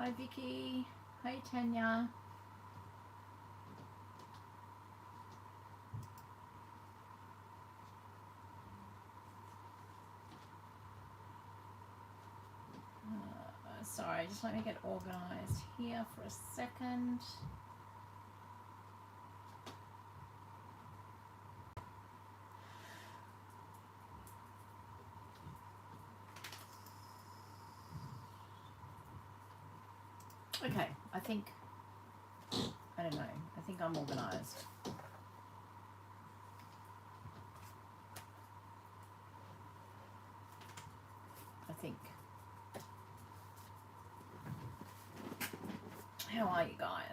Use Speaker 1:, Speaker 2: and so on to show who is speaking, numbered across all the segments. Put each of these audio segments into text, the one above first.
Speaker 1: Hi Vicky. Hey Tanya. Sorry, just let me get organized here for a second. Okay, I don't know, I think I'm organized. I think. How are you guys?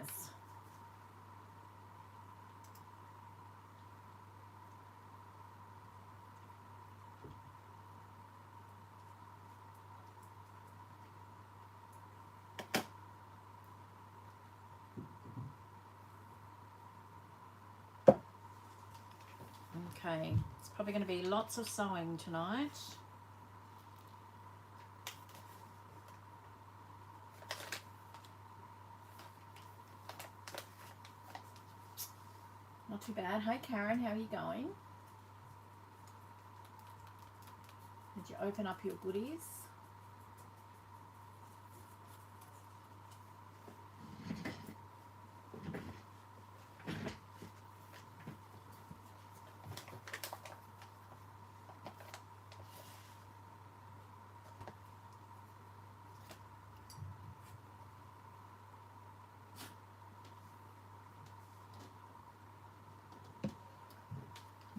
Speaker 1: Okay, it's probably going to be lots of sewing tonight. Not too bad. Hi Karen, how are you going? Did you open up your goodies?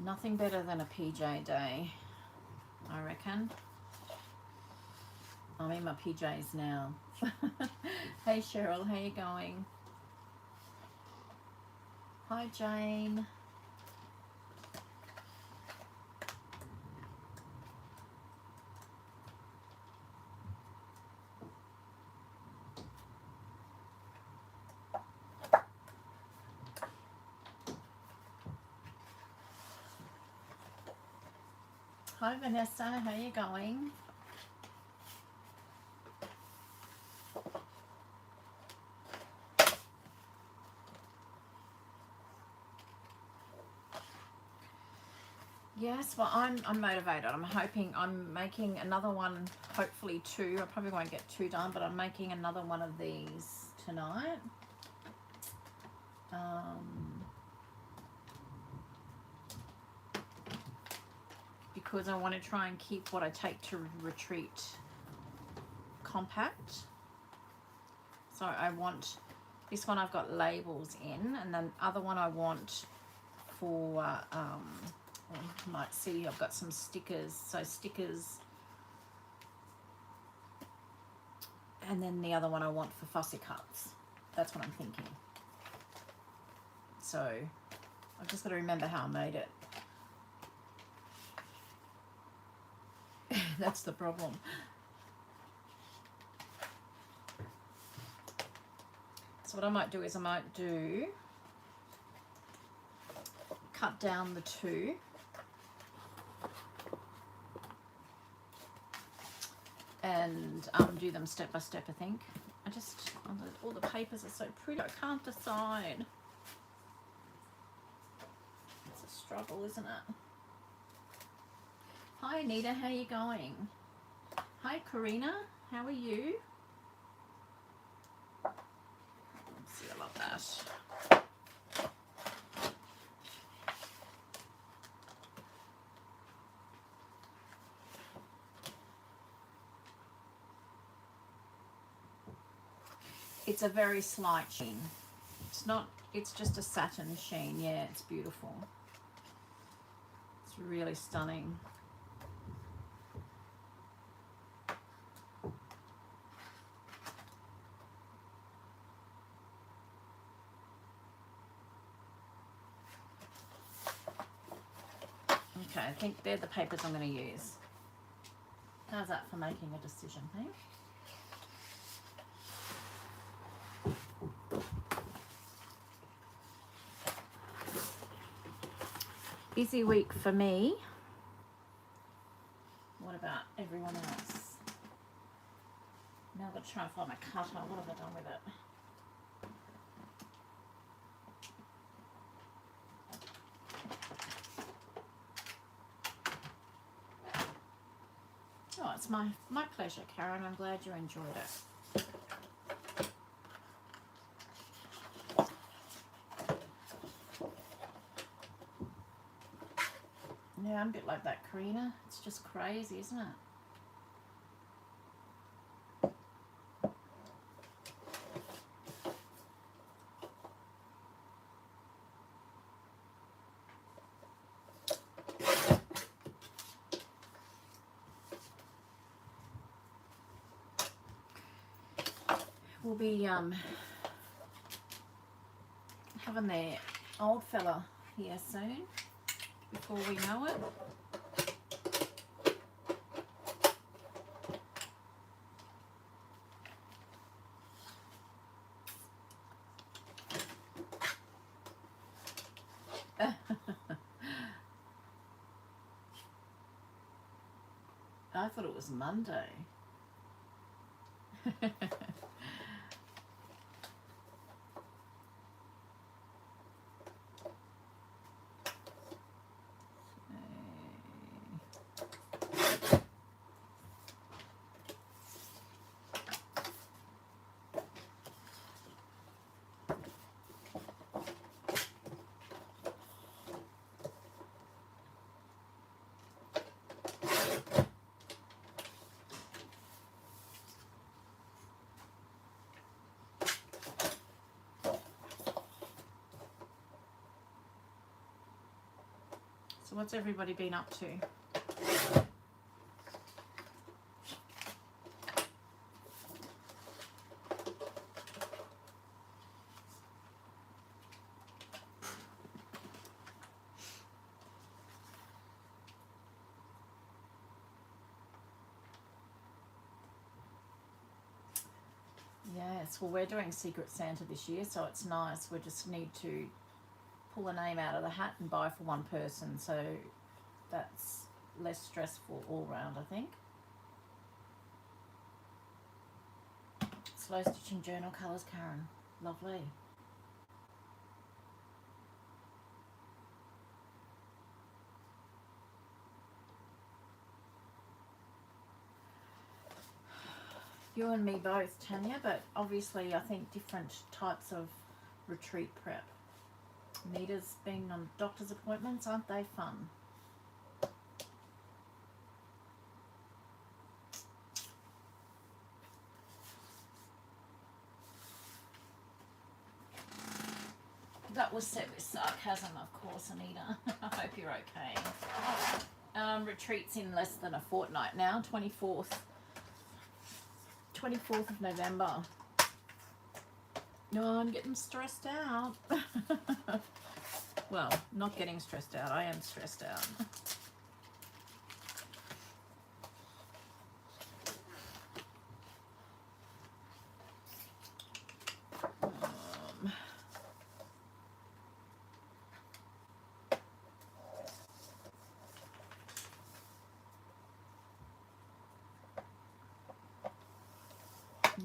Speaker 1: Nothing better than a PJ day, I reckon. I'm in my PJs now. Hey Cheryl, how you going? Hi Jane. Hi Vanessa, how you going? Yes, well I'm motivated. I'm hoping I'm making another one, hopefully two. I probably won't get two done, but I'm making another one of these tonight. Because I want to try and keep what I take to retreat compact. So I want, this one I've got labels in, and then the other one I want for, well, you might see I've got some stickers, so stickers, and then the other one I want for fussy cuts. That's what I'm thinking. So I've just got to remember how I made it. That's the problem. So what I might do is I might cut down the two, and do them step by step, I think. All the papers are so pretty, I can't decide. It's a struggle, isn't it? Hi Anita, how are you going? Hi Karina, how are you? Let's see, I love that. It's a very slight sheen. It's not, it's just a satin sheen. Yeah, it's beautiful. It's really stunning. Okay, I think they're the papers I'm going to use. How's that for making a decision, hey? Busy week for me. What about everyone else? Now I've got to try and find my cutter. What have I done with it? Oh, it's my pleasure, Karen. I'm glad you enjoyed it. Yeah, I'm a bit like that, Karina. It's just crazy, isn't it? We'll be having the old fella here soon, before we know it. I thought it was Monday. So what's everybody been up to? Yes, well, we're doing Secret Santa this year, so it's nice. We just need to pull a name out of the hat and buy for one person, so that's less stressful all round, I think. Slow stitching journal colours, Karen. Lovely. You and me both, Tanya, but obviously I think different types of retreat prep. Nita's been on doctor's appointments, aren't they fun? That was said with sarcasm, of course, Anita. I hope you're okay. Retreat's in less than a fortnight now, 24th of November. No, I'm getting stressed out. Well, not getting stressed out. I am stressed out.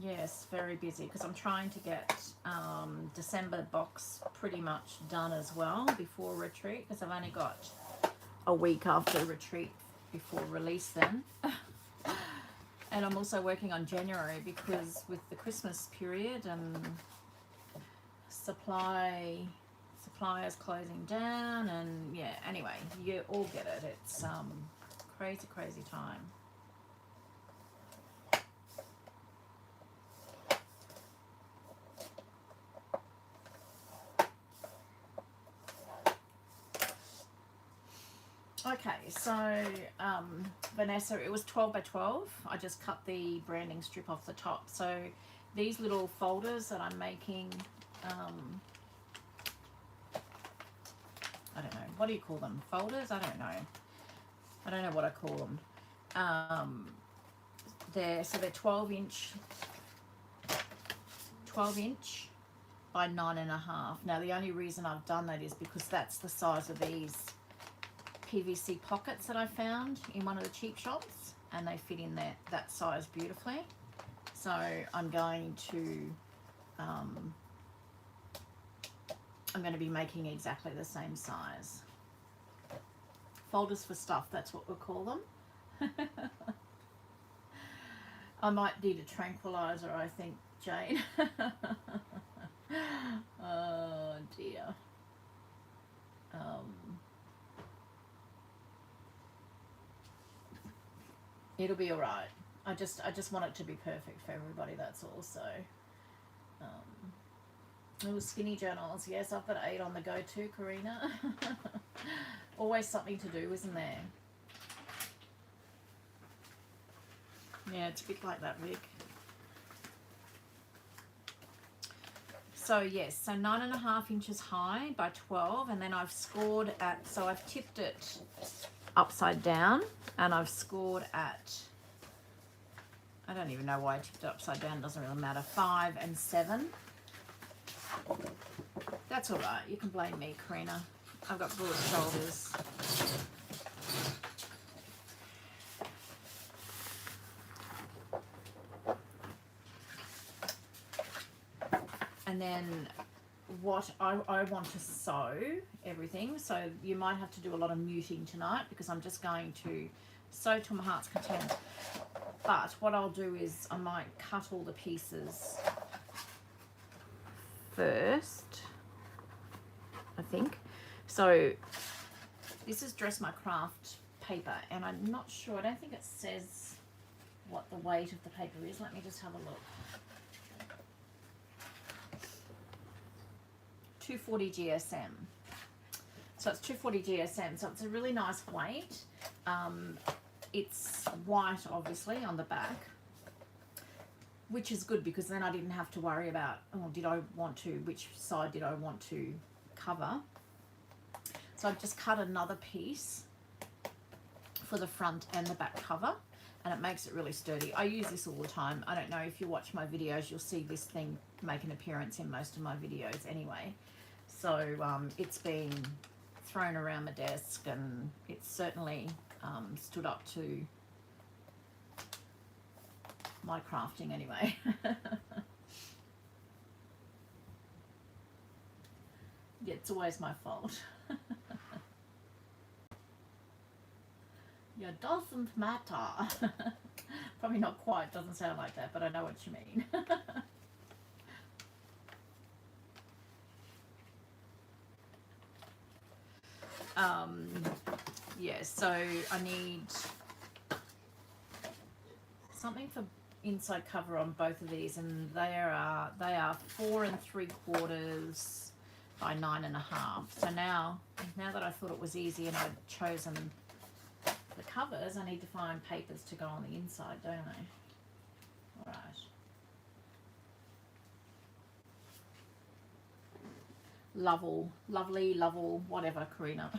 Speaker 1: Yes, very busy because I'm trying to get December box pretty much done as well before retreat, because I've only got a week after retreat before release then. And I'm also working on January because with the Christmas period and suppliers closing down, and yeah, anyway, you all get it. It's crazy time. Okay, so Vanessa, it was 12 by 12. I just cut the branding strip off the top. So these little folders that I'm making, I don't know, what do you call them? Folders? I don't know what I call them. They're 12 inch by 9.5. Now the only reason I've done that is because that's the size of these PVC pockets that I found in one of the cheap shops, and they fit in that size beautifully. So I'm going to be making exactly the same size. Folders for stuff, that's what we'll call them. I might need a tranquilizer, I think, Jane. Oh dear. It'll be all right. I just want it to be perfect for everybody, that's all. So little skinny journals. Yes, I've got 8 on the go too, Karina. Always something to do, isn't there? Yeah, it's a bit like that, Vic. So yes, so 9.5 inches high by 12, and then I've scored at, so I've tipped it upside down, and I've scored at, I don't even know why I tipped it upside down, doesn't really matter, 5 and 7. That's all right, you can blame me, Karina. I've got broad shoulders. And then what I want to sew everything, so you might have to do a lot of muting tonight because I'm just going to sew to my heart's content. But what I'll do is I might cut all the pieces first, I think. So this is Dress My Craft paper, and I'm not sure, I don't think it says what the weight of the paper is. Let me just have a look. 240 GSM. So it's 240 GSM, so it's a really nice weight. It's white, obviously, on the back, which is good because then I didn't have to worry about, oh, which side did I want to cover. So I've just cut another piece for the front and the back cover, and it makes it really sturdy. I use this all the time. I don't know if you watch my videos, you'll see this thing make an appearance in most of my videos anyway. So it's been thrown around my desk, and it's certainly stood up to my crafting anyway. Yeah, it's always my fault. Yeah, doesn't matter. Probably not quite, doesn't sound like that, but I know what you mean. Yeah, so I need something for inside cover on both of these, and they are 4 3/4 by 9.5. So now that I thought it was easy and I'd chosen the covers, I need to find papers to go on the inside, don't I? All right. Lovely, whatever, Karina.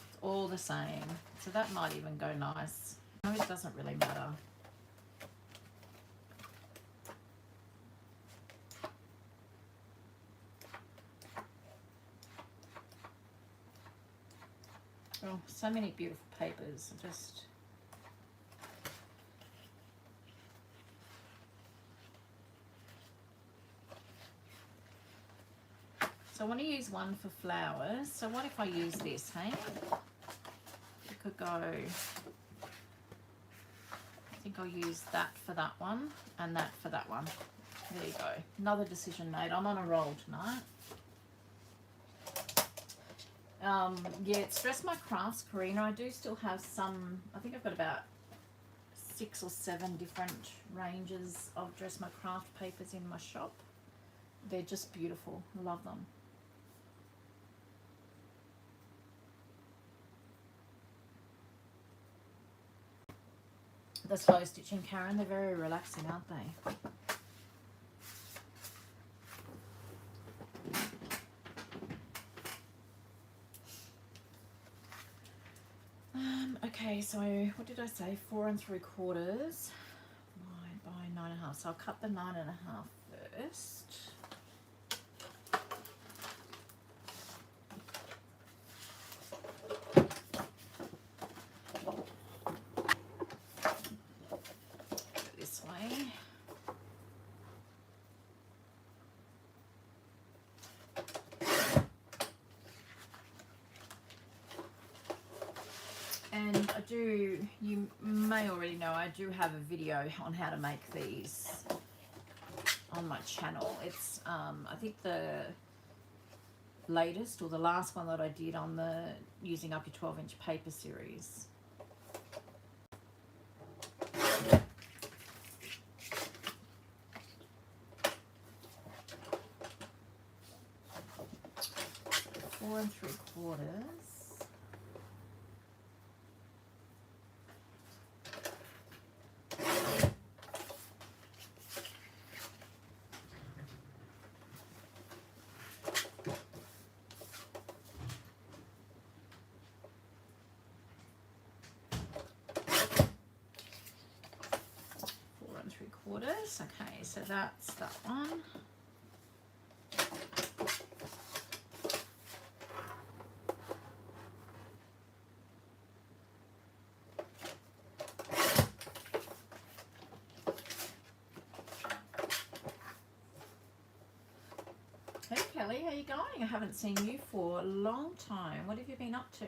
Speaker 1: It's all the same. So that might even go nice. No, it doesn't really matter. Oh, so many beautiful papers. Just so I want to use one for flowers. So what if I use this, hey? You could go, I think I'll use that for that one and that for that one. There you go. Another decision made. I'm on a roll tonight. Yeah, it's Dress My Crafts, Karina. I do still have some, I think I've got about 6 or 7 different ranges of Dress My Craft papers in my shop. They're just beautiful. I love them. The slow stitching, Karen, they're very relaxing, aren't they? Okay, so what did I say? 4 3/4 by 9.5. So I'll cut the 9.5 first. you may already know, I do have a video on how to make these on my channel. It's, I think the latest or the last one that I did on the using up your 12-inch paper series. Four and 3/4. Okay, so that's that one. Hey Kelly, how you going? I haven't seen you for a long time. What have you been up to?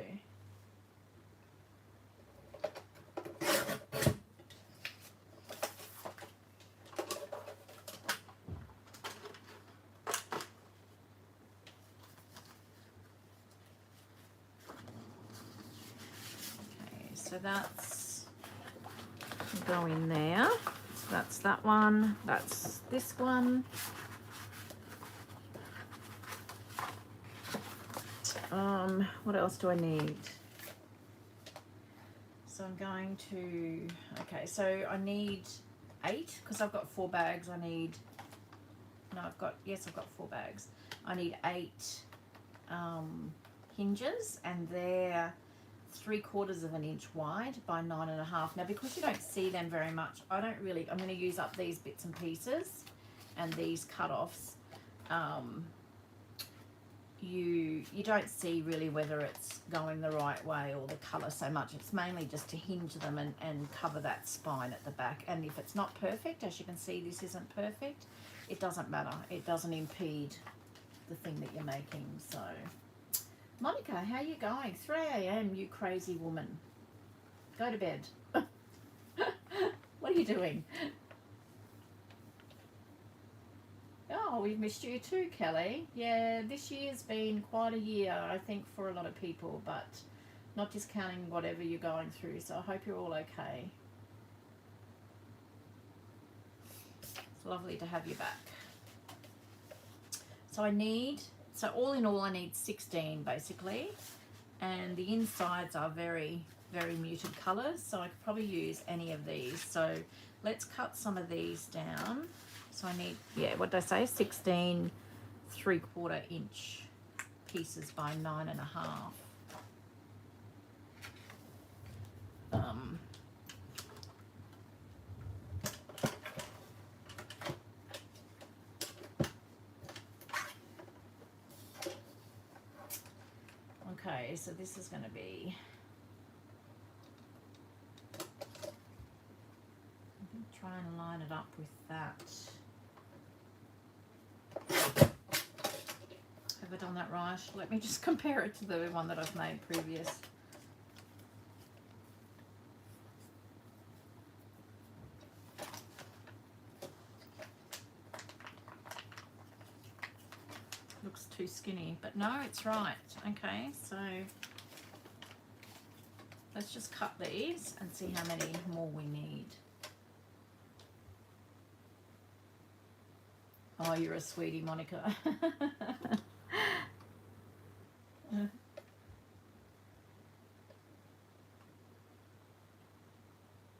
Speaker 1: So that's going there. So that's that one. That's this one. What else do I need? So I'm going to, okay, so I need 8 because I've got 4 bags. I need, no, I've got 4 bags. I need 8 hinges, and they're 3/4 of an inch wide by 9.5. Now, because you don't see them very much, I'm going to use up these bits and pieces and these cut-offs. You don't see really whether it's going the right way or the colour so much. It's mainly just to hinge them and cover that spine at the back. And if it's not perfect, as you can see, this isn't perfect, it doesn't matter. It doesn't impede the thing that you're making. So, Monica, how are you going? 3 a.m, you crazy woman. Go to bed. What are you doing? Oh, we've missed you too, Kelly. Yeah, this year's been quite a year, I think, for a lot of people, but not discounting whatever you're going through, so I hope you're all okay. It's lovely to have you back. So all in all, I need 16 basically, and the insides are very, very muted colours, so I could probably use any of these. So let's cut some of these down. So I need, yeah, what did I say? 16 3/4 inch pieces by 9.5. Okay, so this is going to be, try and line it up with that. Have I done that right? Let me just compare it to the one that I've made previous. Looks too skinny, but no, it's right. Okay, so let's just cut these and see how many more we need. Oh, you're a sweetie, Monica.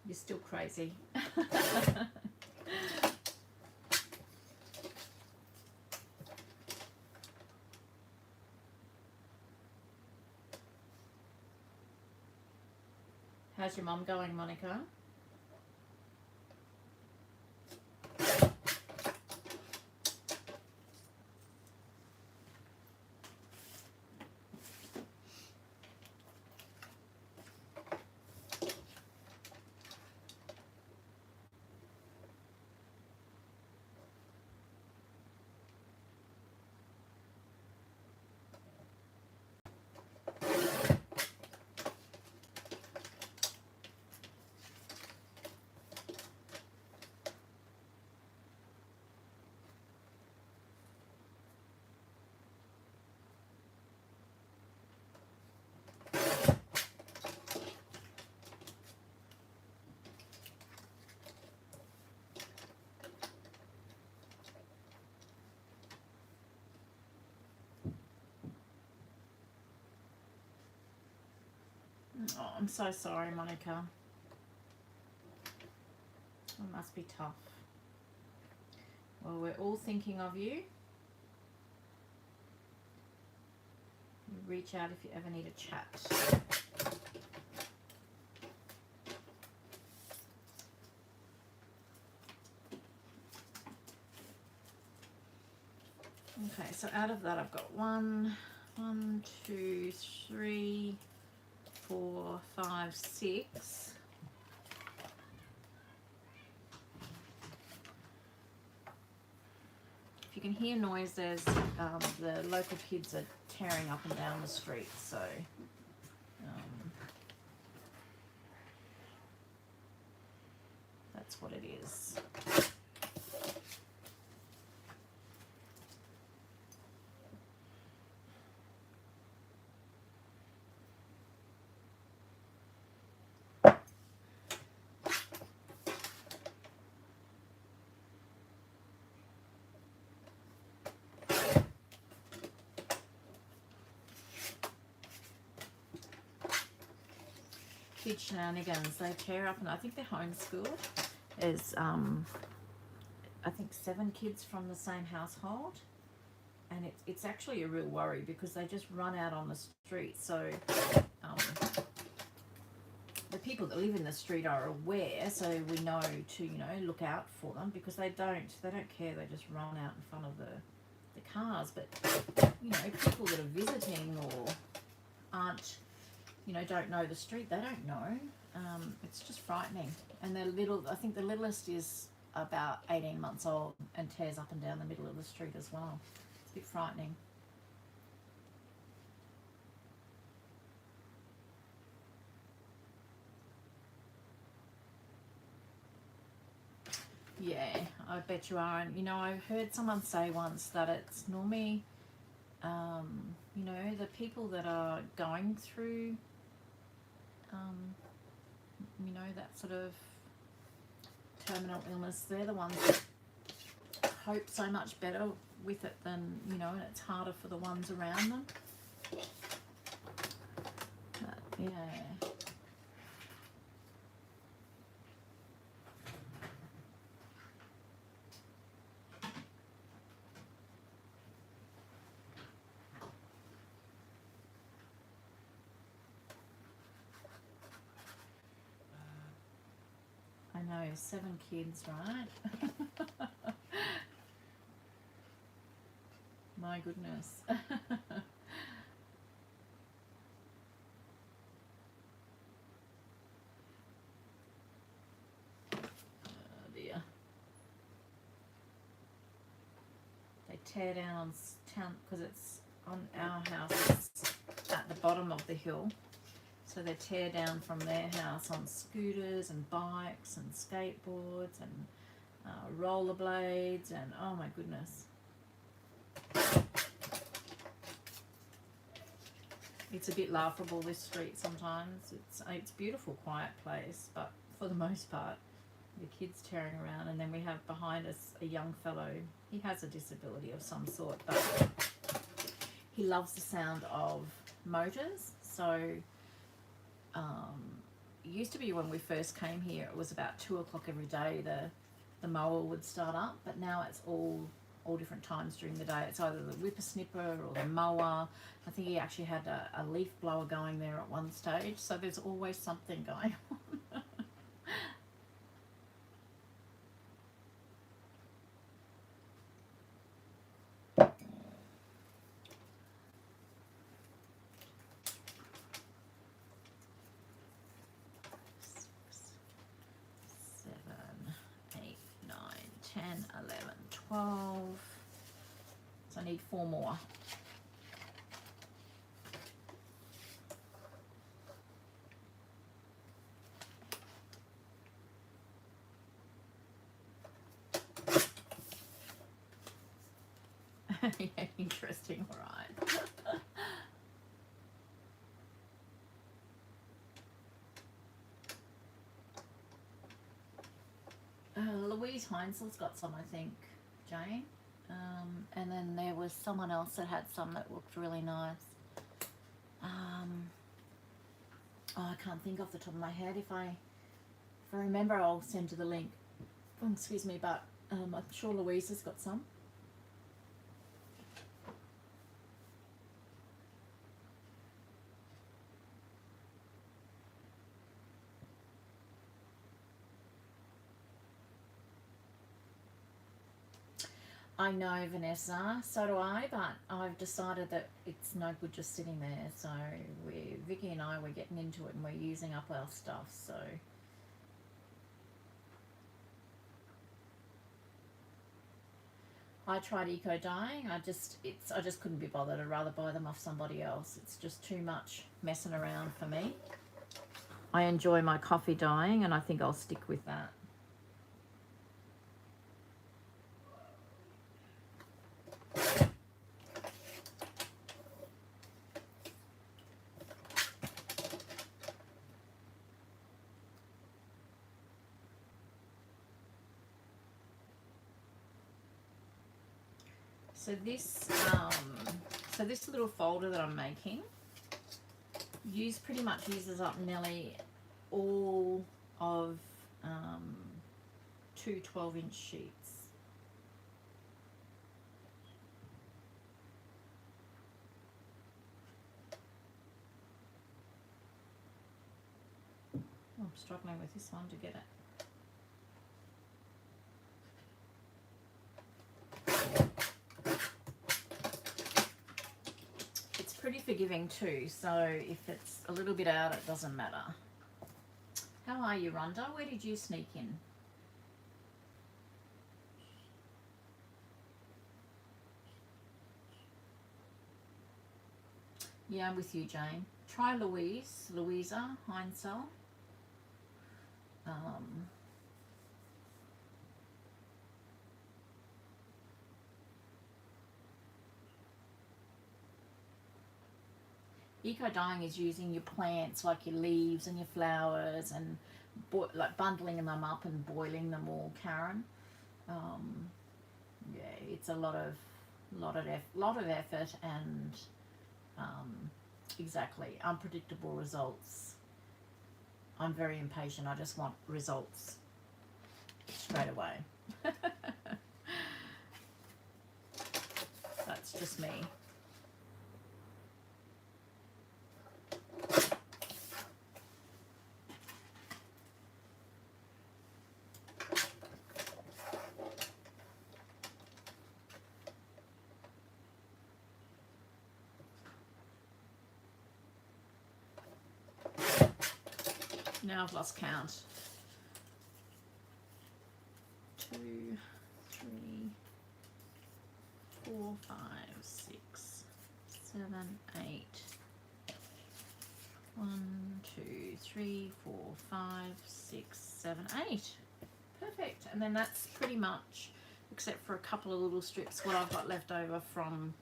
Speaker 1: You're still crazy. How's your mum going, Monica? Oh, I'm so sorry, Monica. It must be tough. Well, we're all thinking of you. Reach out if you ever need a chat. Okay, so out of that I've got 1, 2, 3, 4, 5, 6. If you can hear noises, the local kids are tearing up and down the street, so that's what it is. Kid shenanigans, they tear up, and I think they're homeschooled. There's I think 7 kids from the same household, and it's actually a real worry because they just run out on the street. So the people that live in the street are aware, so we know to, you know, look out for them, because they don't care. They just run out in front of the cars. But you know, people that are visiting or aren't, you know, don't know the street, they don't know. It's just frightening. And they're little. I think the littlest is about 18 months old and tears up and down the middle of the street as well. It's a bit frightening. Yeah, I bet you are. And you know, I heard someone say once that it's normally, you know, the people that are going through, you know, that sort of terminal illness, they're the ones that hope so much better with it than, you know, and it's harder for the ones around them. But, yeah. I know, 7 kids, right? My goodness. Oh dear. They tear down on town because it's on our house. It's at the bottom of the hill. So they tear down from their house on scooters and bikes and skateboards and rollerblades, and oh my goodness. It's a bit laughable, this street sometimes. It's a beautiful, quiet place, but for the most part, the kids tearing around. And then we have behind us a young fellow. He has a disability of some sort, but he loves the sound of motors. So it used to be when we first came here, it was about 2 o'clock every day the mower would start up, but now it's all different times during the day. It's either the whippersnipper or the mower. I think he actually had a leaf blower going there at one stage, so there's always something going on. 10, 11, 12. So I need 4 more. Yeah, interesting, all right. Louise Heinzel's got some, I think, Jane. And then there was someone else that had some that looked really nice. Oh, I can't think off the top of my head. If I remember, I'll send you the link. Oh, excuse me, but I'm sure Louise has got some. I know, Vanessa, so do I, but I've decided that it's no good just sitting there. So Vicky and I, we're getting into it and we're using up our stuff. So I tried eco dyeing. I just couldn't be bothered. I'd rather buy them off somebody else. It's just too much messing around for me. I enjoy my coffee dyeing, and I think I'll stick with that. So this little folder that I'm making pretty much uses up nearly all of 2 12-inch sheets. I'm struggling with this one to get it. It's pretty forgiving too, so if it's a little bit out, it doesn't matter. How are you, Rhonda? Where did you sneak in? Yeah, I'm with you, Jane. Try Louisa Heinzel. Eco dyeing is using your plants, like your leaves and your flowers, and like bundling them up and boiling them all, Karen. Yeah, it's a lot of effort and exactly unpredictable results. I'm very impatient. I just want results straight away. That's just me. Now I've lost count. 2, 3, 4, 5, 6, 7, 8. 1, 2, 3, 4, 5, 6, 7, 8. Perfect. And then that's pretty much, except for a couple of little strips, what I've got left over from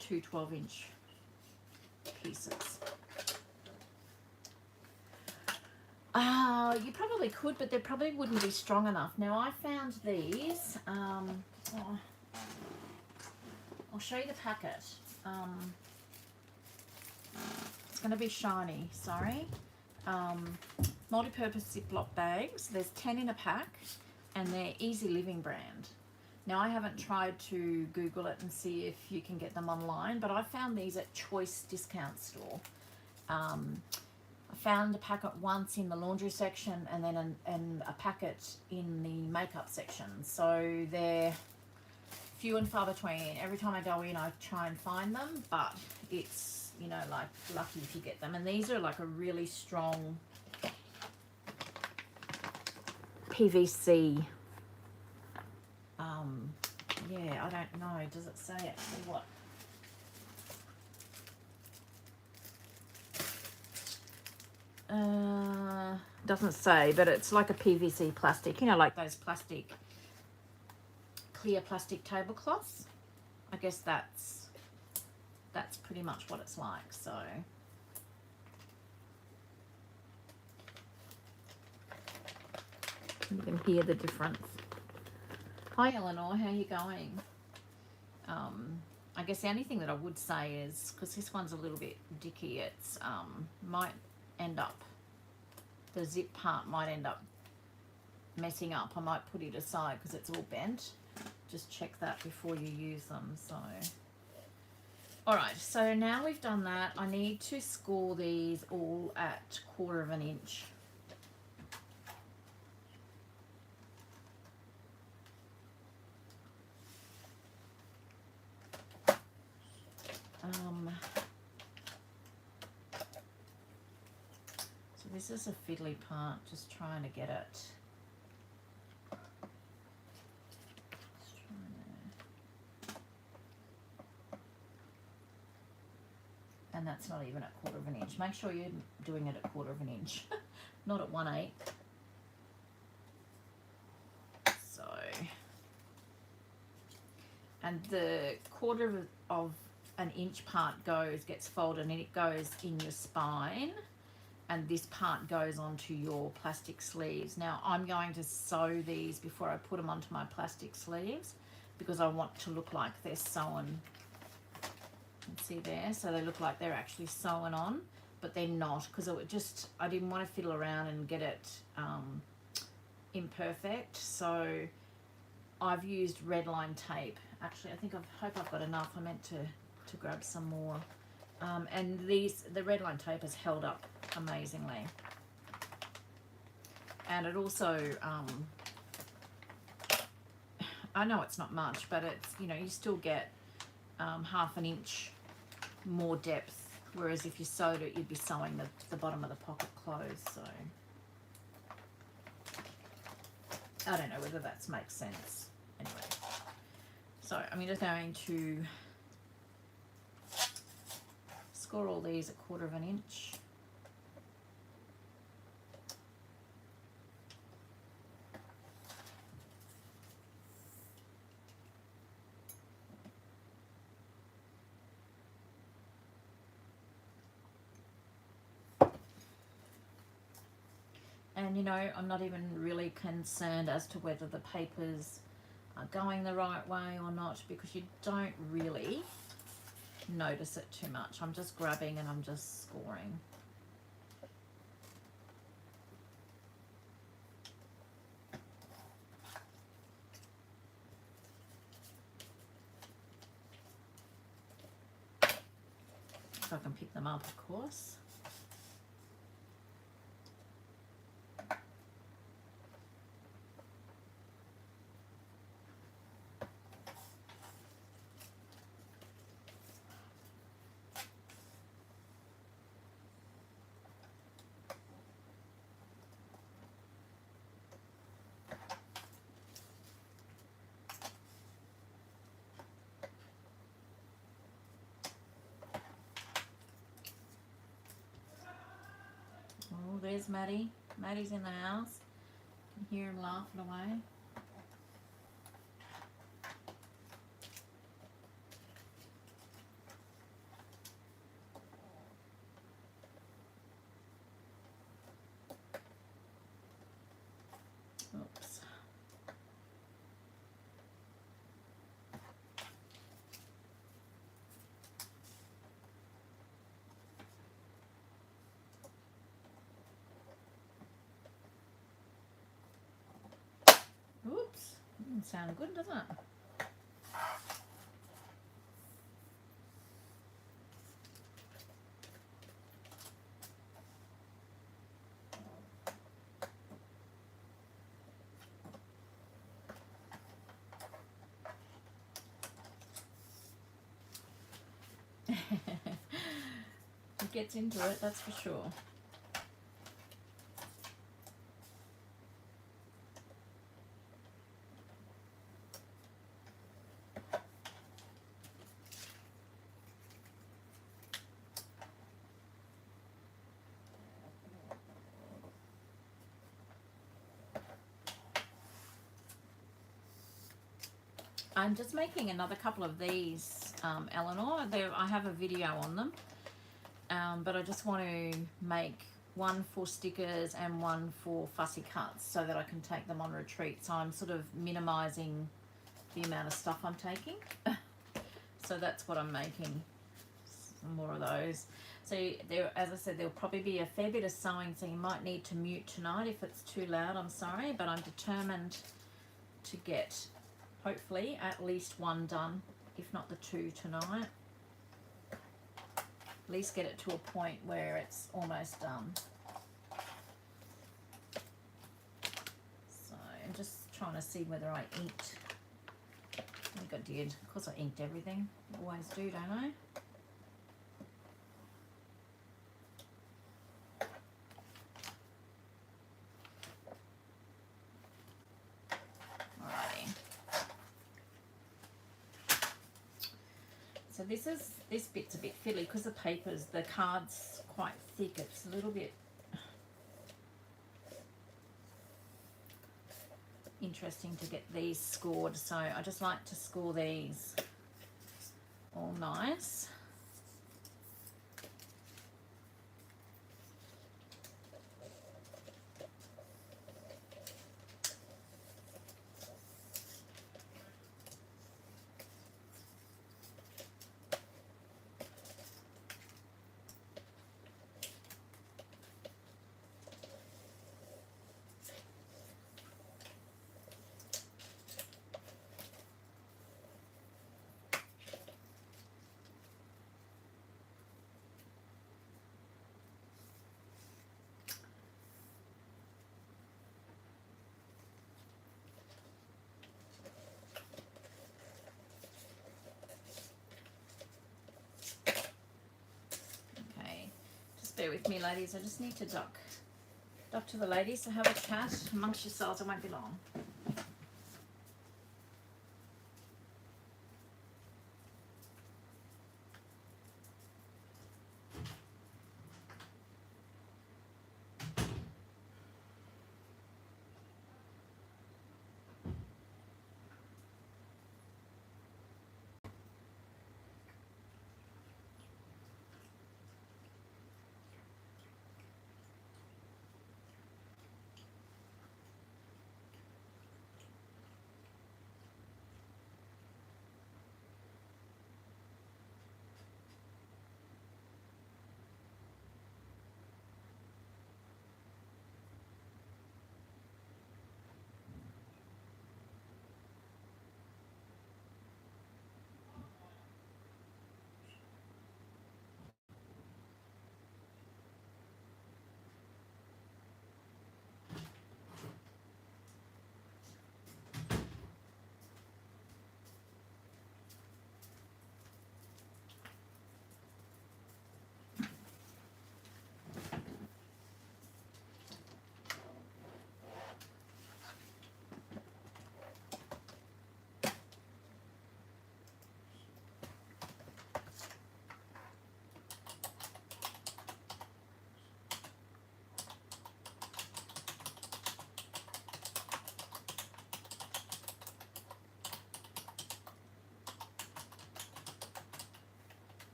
Speaker 1: 2 12-inch pieces. You probably could, but they probably wouldn't be strong enough. Now I found these. I'll show you the packet. It's going to be shiny, sorry. Multi-purpose Ziploc bags. There's 10 in a pack, and they're Easy Living brand. Now I haven't tried to Google it and see if you can get them online, but I found these at Choice Discount Store. I found a packet once in the laundry section, and then a packet in the makeup section. So they're few and far between. Every time I go in, I try and find them, but it's, you know, like lucky if you get them. And these are like a really strong PVC. Yeah, I don't know. Does it say actually what? Doesn't say, but it's like a PVC plastic, you know, like those clear plastic tablecloths. I guess that's pretty much what it's like. So you can hear the difference. Hi Eleanor, how are you going? I guess the only thing that I would say is, because this one's a little bit dicky, it's end up, the zip part might end up messing up. I might put it aside because it's all bent. Just check that before you use them. So alright, so now we've done that, I need to score these all at 1/4 inch. So this is a fiddly part, just trying to get it. And that's not even at 1/4 inch. Make sure you're doing it at 1/4 inch, not at 1/8. So, and the 1/4 inch part gets folded and it goes in your spine, and this part goes onto your plastic sleeves. Now I'm going to sew these before I put them onto my plastic sleeves because I want to look like they're sewn. See there, so they look like they're actually sewn on, but they're not, because I didn't want to fiddle around and get it imperfect. So I've used red line tape. Actually, I hope I've got enough. I meant to grab some more. And the red line tape has held up amazingly. And it also, I know it's not much, but it's, you know, you still get 1/2 inch more depth, whereas if you sewed it, you'd be sewing the bottom of the pocket closed. So I don't know whether that makes sense. Anyway, so I'm just going to score all these at 1/4 inch. And you know, I'm not even really concerned as to whether the papers are going the right way or not, because you don't really notice it too much. I'm just grabbing and I'm just scoring. If I can pick them up, of course. Oh, there's Maddie. Maddie's in the house. You can hear him laughing away. Oops. Oops. Doesn't sound good, does it? It gets into it, that's for sure. I'm just making another couple of these, Eleanor. I have a video on them, but I just want to make one for stickers and one for fussy cuts so that I can take them on retreat. So I'm sort of minimizing the amount of stuff I'm taking. So that's what I'm making. more of those. So there, as I said, there'll probably be a fair bit of sewing, so you might need to mute tonight if it's too loud. I'm sorry, but I'm determined to get hopefully at least one done, if not the two tonight. At least get it to a point where it's almost done. So I'm just trying to see whether I inked. I think I did. Of course I inked everything. Always do, don't I? Alrighty. So this bit's a bit fiddly because the card's quite thick. It's a little bit interesting to get these scored, so I just like to score these all nice. Bear with me, ladies. I just need to duck to the ladies to have a chat amongst yourselves. It won't be long.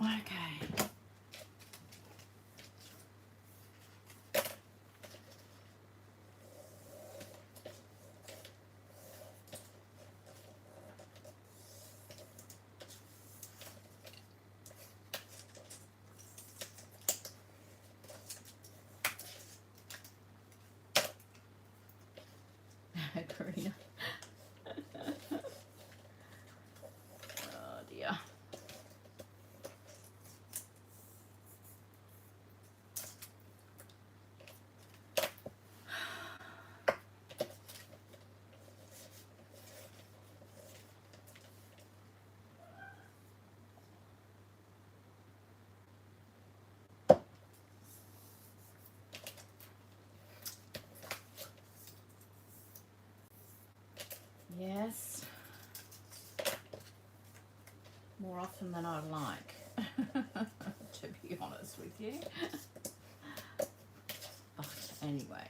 Speaker 1: Okay. Karina. Oh dear. Yes. More often than I'd like, to be honest with you. But anyway.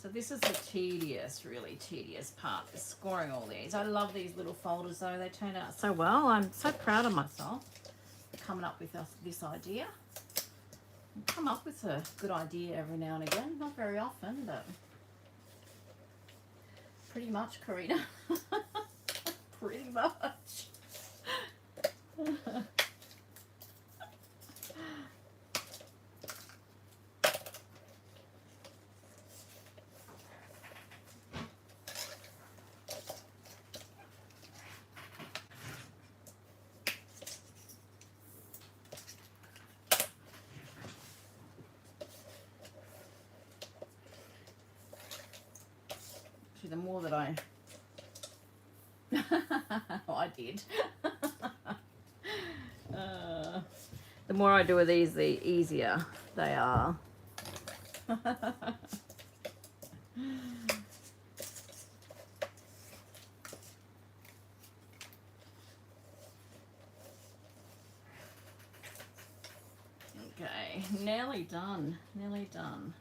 Speaker 1: So this is the tedious, really tedious part, is scoring all these. I love these little folders though. They turned out so well. I'm so proud of myself for coming up with this idea. I come up with a good idea every now and again. Not very often, but pretty much, Karina. Pretty much. The more that I I did the more I do of these, the easier they are. Okay, nearly done, nearly done.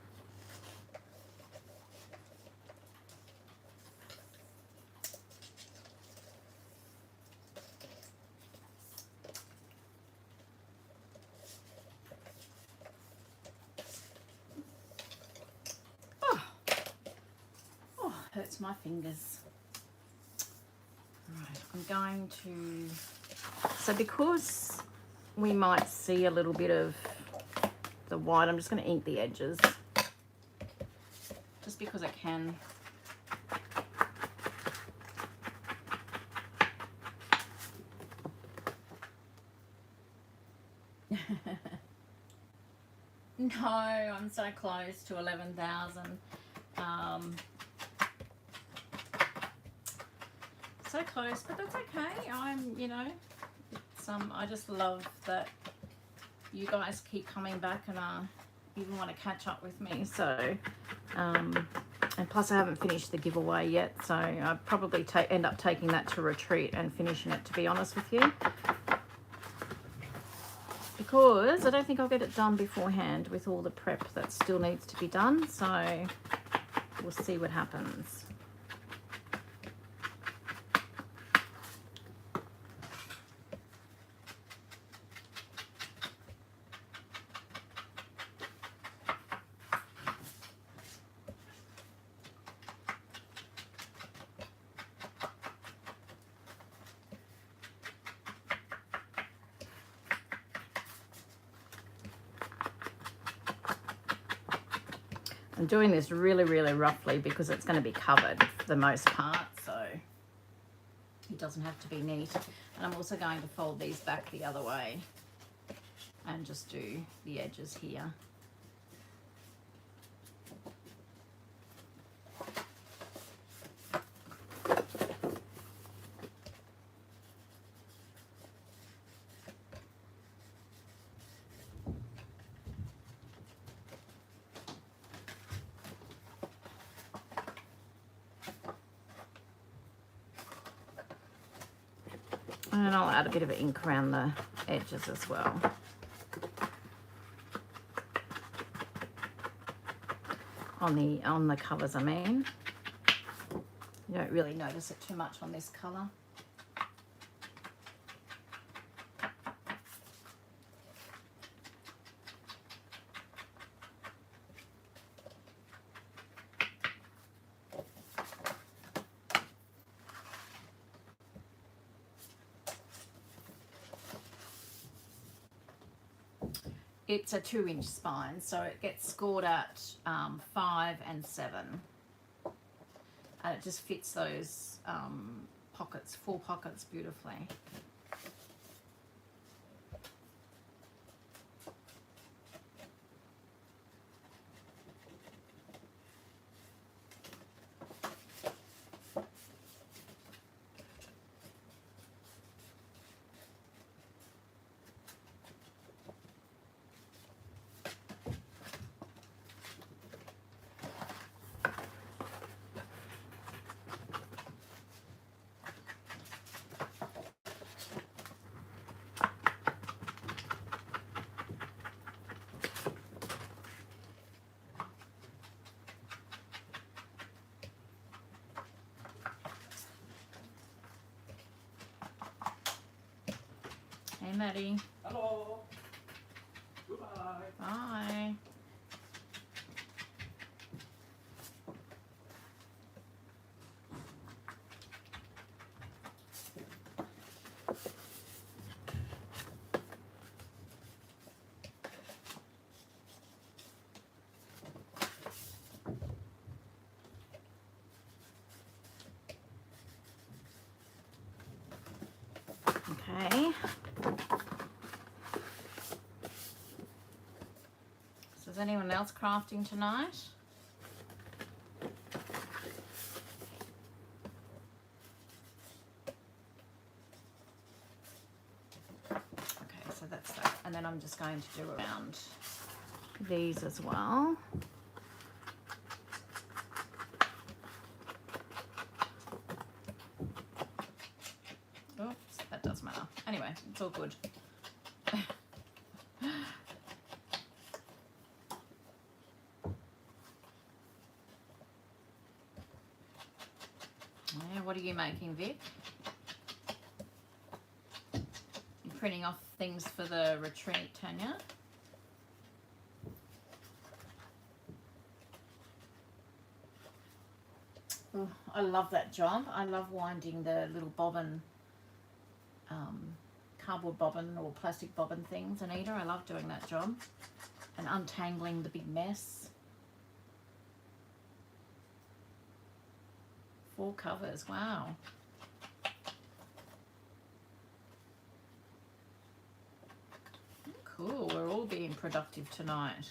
Speaker 1: Hurts my fingers. Right, I'm going to, so because we might see a little bit of the white, I'm just going to ink the edges, just because I can. No, I'm so close to 11,000. So close, but that's okay. I'm, you know, I just love that you guys keep coming back and even want to catch up with me. So, and plus I haven't finished the giveaway yet, so I probably end up taking that to retreat and finishing it, to be honest with you, because I don't think I'll get it done beforehand with all the prep that still needs to be done. So we'll see what happens. I'm doing this really, really roughly because it's going to be covered for the most part, so it doesn't have to be neat. And I'm also going to fold these back the other way and just do the edges here. And I'll add a bit of ink around the edges as well. On the colours, I mean. You don't really notice it too much on this colour. It's a 2-inch spine, so it gets scored at 5 and 7. And it just fits those pockets, 4 pockets beautifully. Hey, Maddie.
Speaker 2: Hello. Goodbye.
Speaker 1: Bye. Okay. So is anyone else crafting tonight? Okay, so that's that. And then I'm just going to do around these as well. Oops, that does matter. Anyway, it's all good. Yeah, what are you making, Vic? You're printing off things for the retreat, Tanya? Oh, I love that job. I love winding the little bobbin, cardboard bobbin or plastic bobbin things, Anita. I love doing that job. And untangling the big mess. 4 covers, wow. Cool, we're all being productive tonight.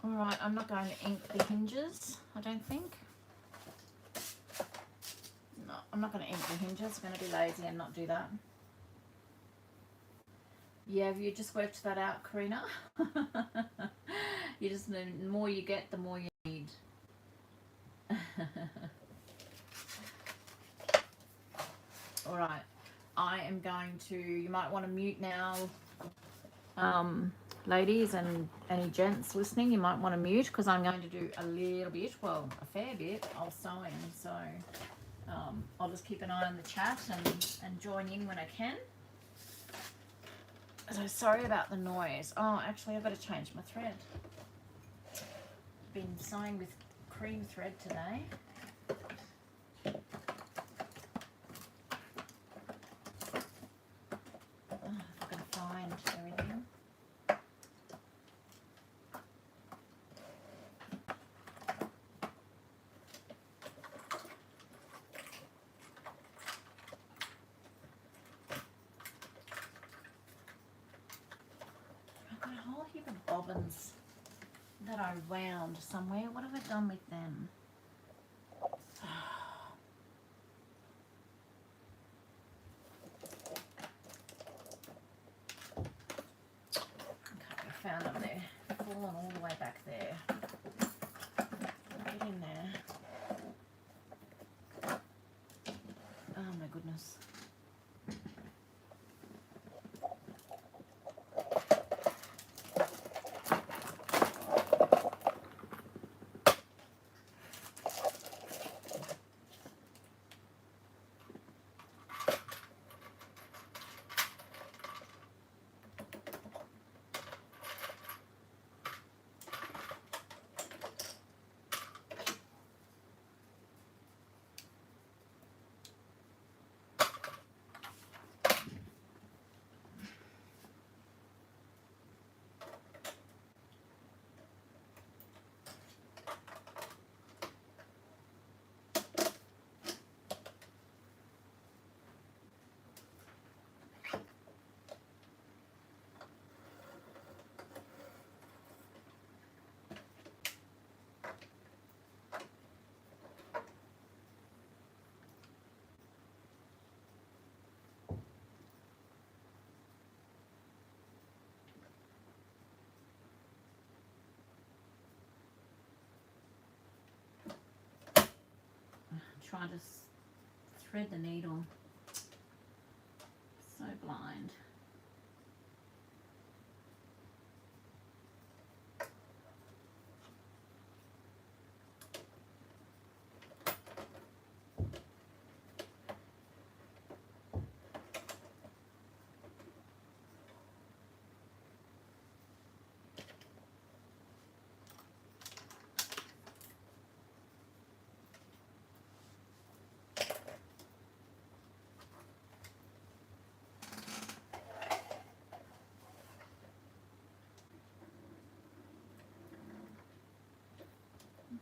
Speaker 1: Alright, I'm not going to ink the hinges, I don't think. No, I'm not going to ink the hinges. I'm going to be lazy and not do that. Yeah, have you just worked that out, Karina? You just, the more you get, the more you need. Alright, I am going to, you might want to mute now. Ladies and any gents listening, you might want to mute because I'm going to do a little bit, well, a fair bit of sewing. So I'll just keep an eye on the chat and join in when I can. So sorry about the noise. Oh, actually, I've got to change my thread. Been sewing with cream thread today. Oh, if I can find everything. Heap of bobbins that I wound somewhere. What have I done with them? Okay, I found them there. Fallen all the way back there. Get in there. Oh my goodness. trying to thread the needle. So blind.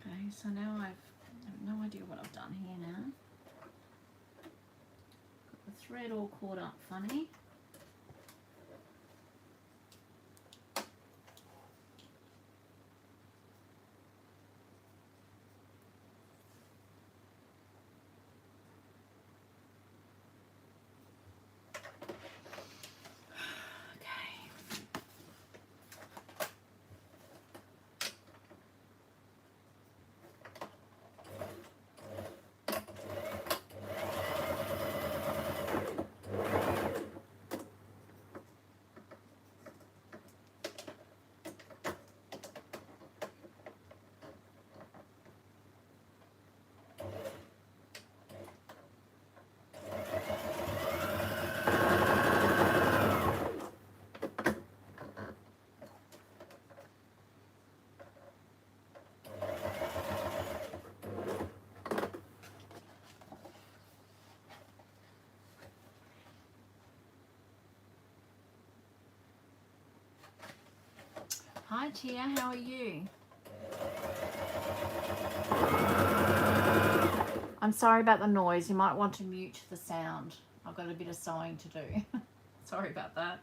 Speaker 1: Okay, so now I have no idea what I've done here now. Got the thread all caught up funny. Hi Tia, how are you? I'm sorry about the noise. You might want to mute the sound. I've got a bit of sewing to do. Sorry about that.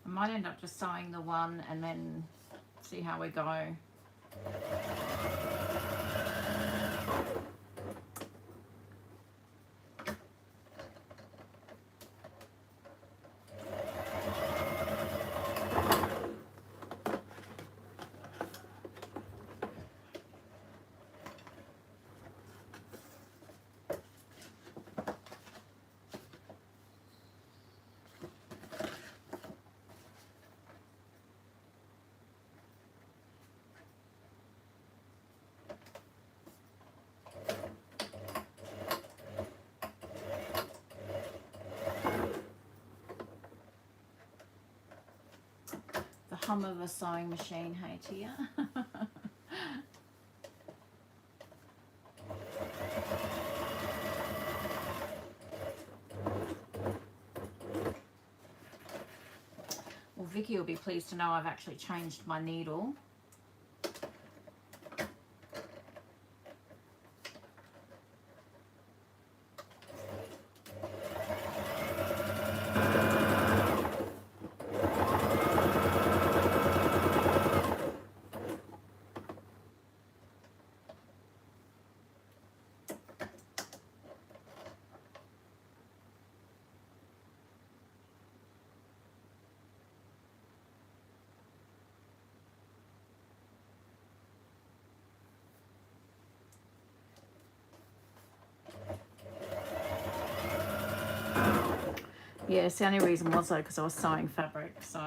Speaker 1: Might end up just sewing the one and then see how we go. Hum of a sewing machine, hey Tia. Well, Vicky will be pleased to know I've actually changed my needle. Yes, the only reason was though because I was sewing fabric, so.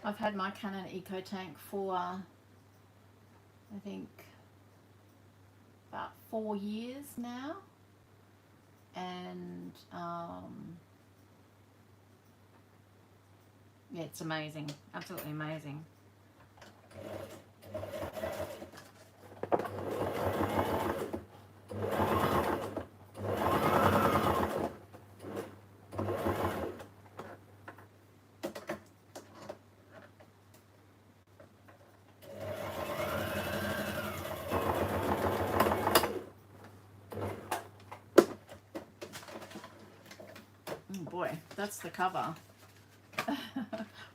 Speaker 1: I've had my Canon Eco Tank for, I think, about 4 years now, and yeah, it's amazing, absolutely amazing. Oh boy, that's the cover.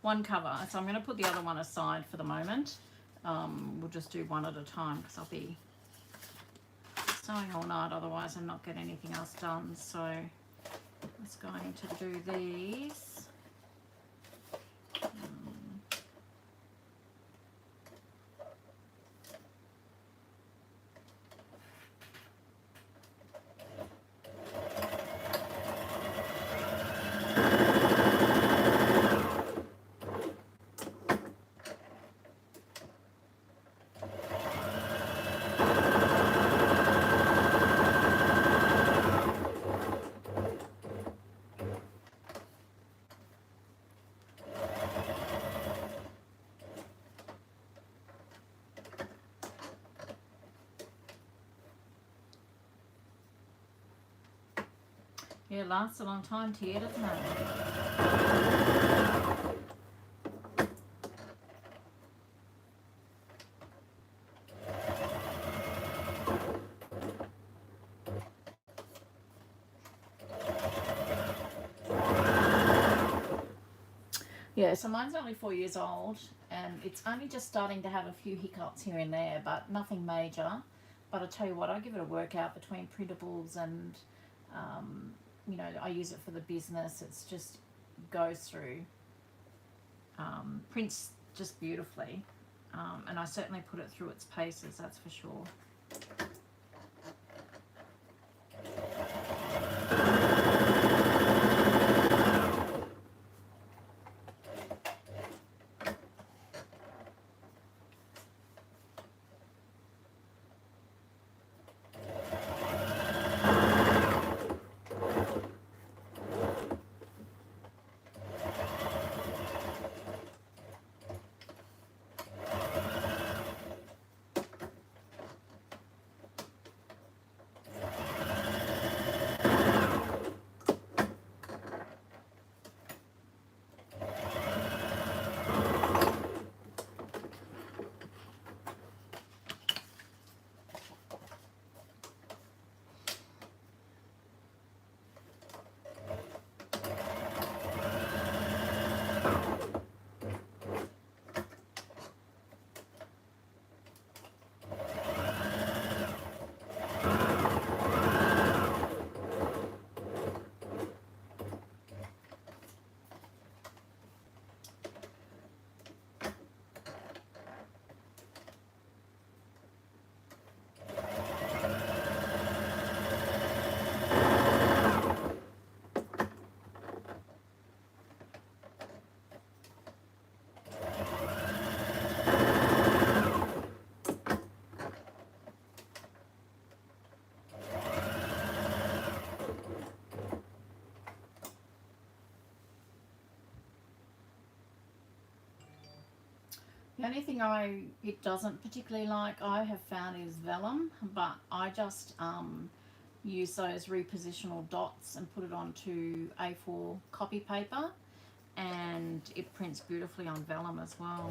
Speaker 1: One cover, so I'm going to put the other one aside for the moment. We'll just do one at a time because I'll be sewing all night, otherwise I'm not getting anything else done. So I'm just going to do these. Yeah, it lasts a long time to eat, doesn't it? Yeah, so mine's only 4 years old, and it's only just starting to have a few hiccups here and there, but nothing major. But I tell you what, I give it a workout between printables and, you know, I use it for the business. It's just goes through, prints just beautifully, and I certainly put it through its paces, that's for sure. The only thing it doesn't particularly like, I have found, is vellum, but I just use those repositional dots and put it onto A4 copy paper, and it prints beautifully on vellum as well.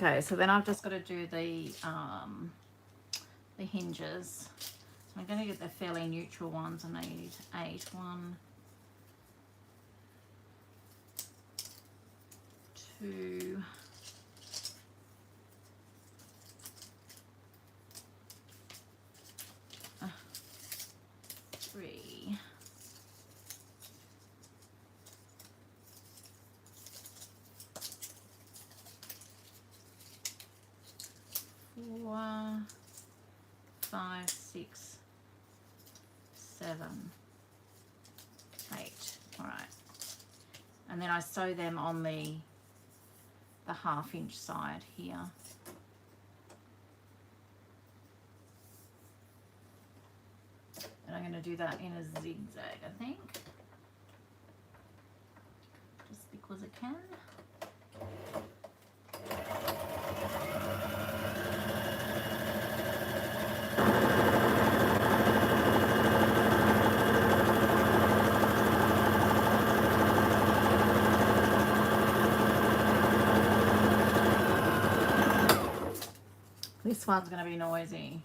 Speaker 1: Okay, so then I've just got to do the hinges. So I'm going to get the fairly neutral ones. I need 8. 1, 2, 3, 4, 5, 6, 7, 8. All right, and then I sew them on the 1/2 inch side here. And I'm going to do that in a zigzag, I think, just because I can. This one's going to be noisy.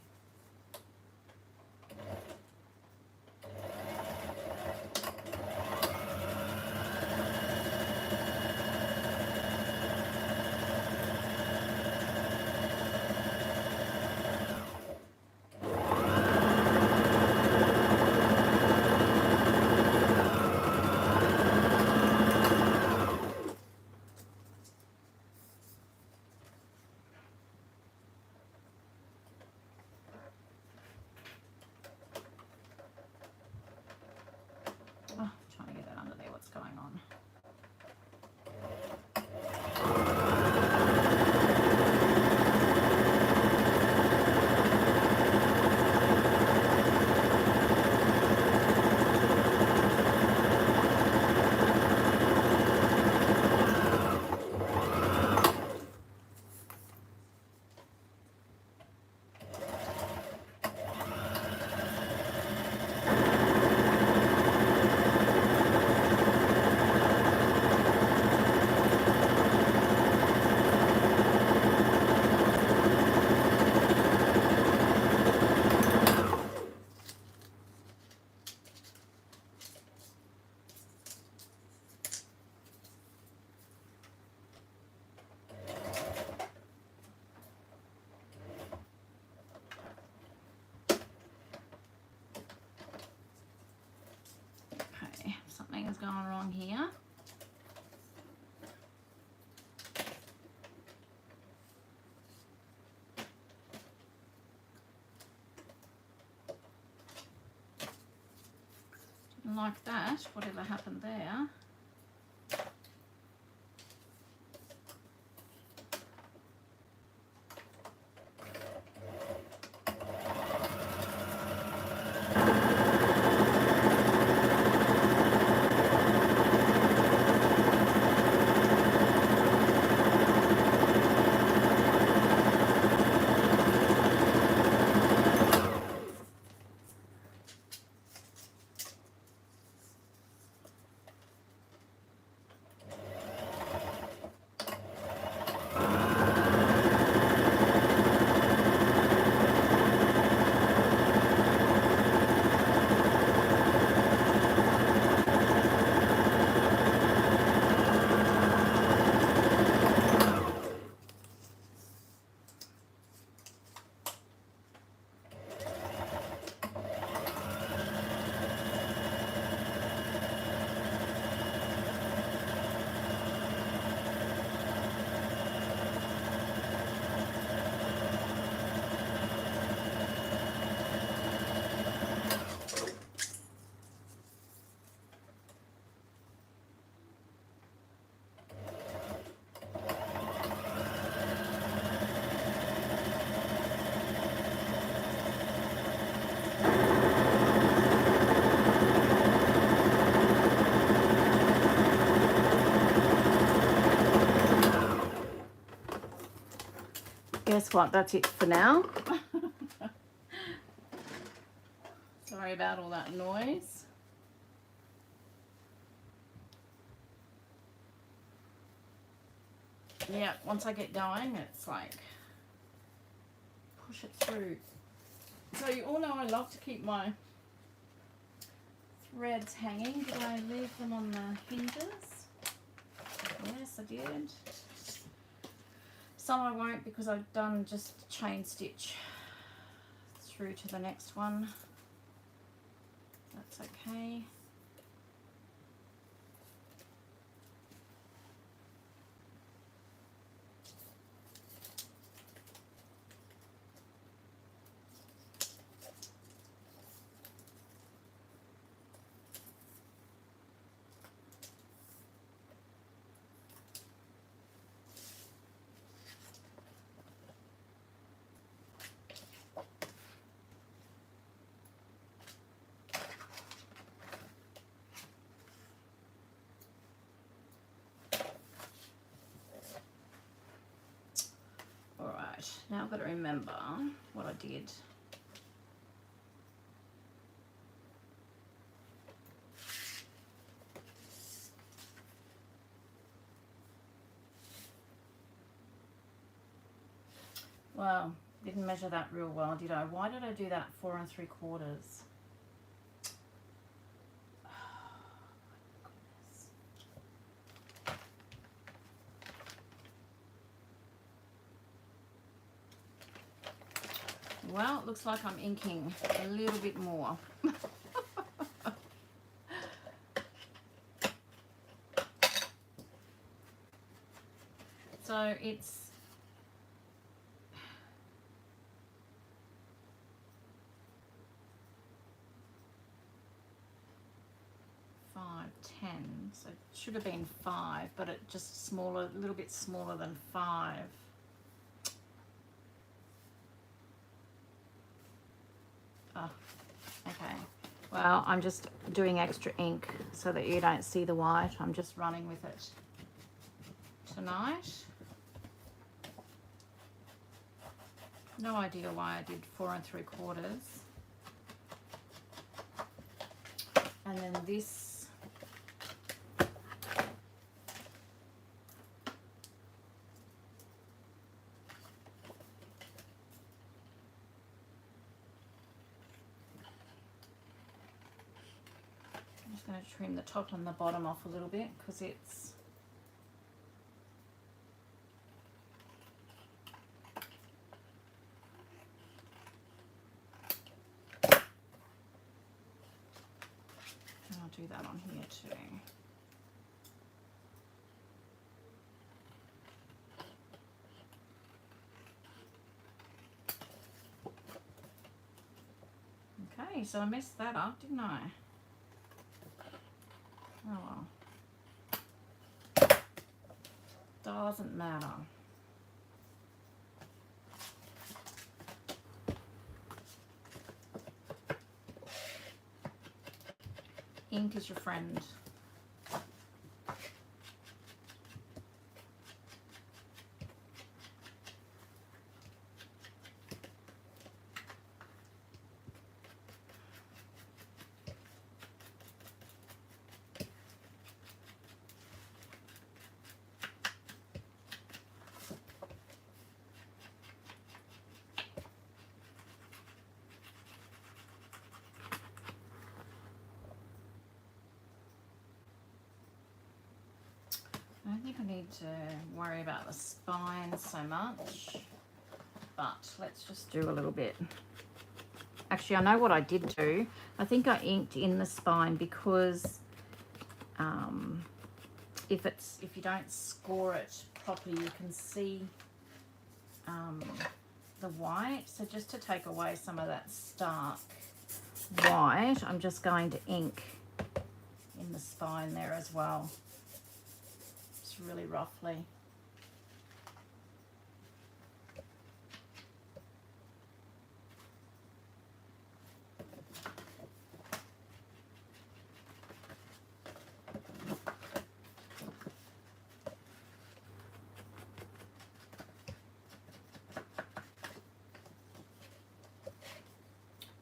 Speaker 1: going wrong here. Didn't like that, whatever happened there. Guess what? That's it for now. Sorry about all that noise. Yeah, once I get going, it's like push it through. So you all know I love to keep my threads hanging. Did I leave them on the hinges? Yes, I did. Some I won't because I've done just chain stitch through to the next one. That's okay. Now I've got to remember what I did. Well, didn't measure that real well, did I? Why did I do that 4 3/4? Well, it looks like I'm inking a little bit more. So it's five, 10. So it should have been 5, but it just smaller, a little bit smaller than 5. Oh, okay. Well, I'm just doing extra ink so that you don't see the white. I'm just running with it tonight. No idea why I did 4 3/4. And then this, I'm just going to trim the top and the bottom off a little bit because it's do that on here too. Okay, so I messed that up, didn't I? Oh well. Doesn't matter. Ink is your friend. I don't think I need to worry about the spine so much, but let's just do a little bit. Actually, I know what I did do. I think I inked in the spine because if you don't score it properly, you can see the white. So just to take away some of that stark white, I'm just going to ink in the spine there as well. Really roughly.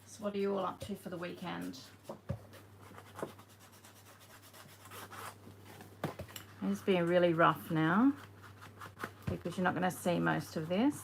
Speaker 1: So what are you all up to for the weekend? It's being really rough now because you're not going to see most of this.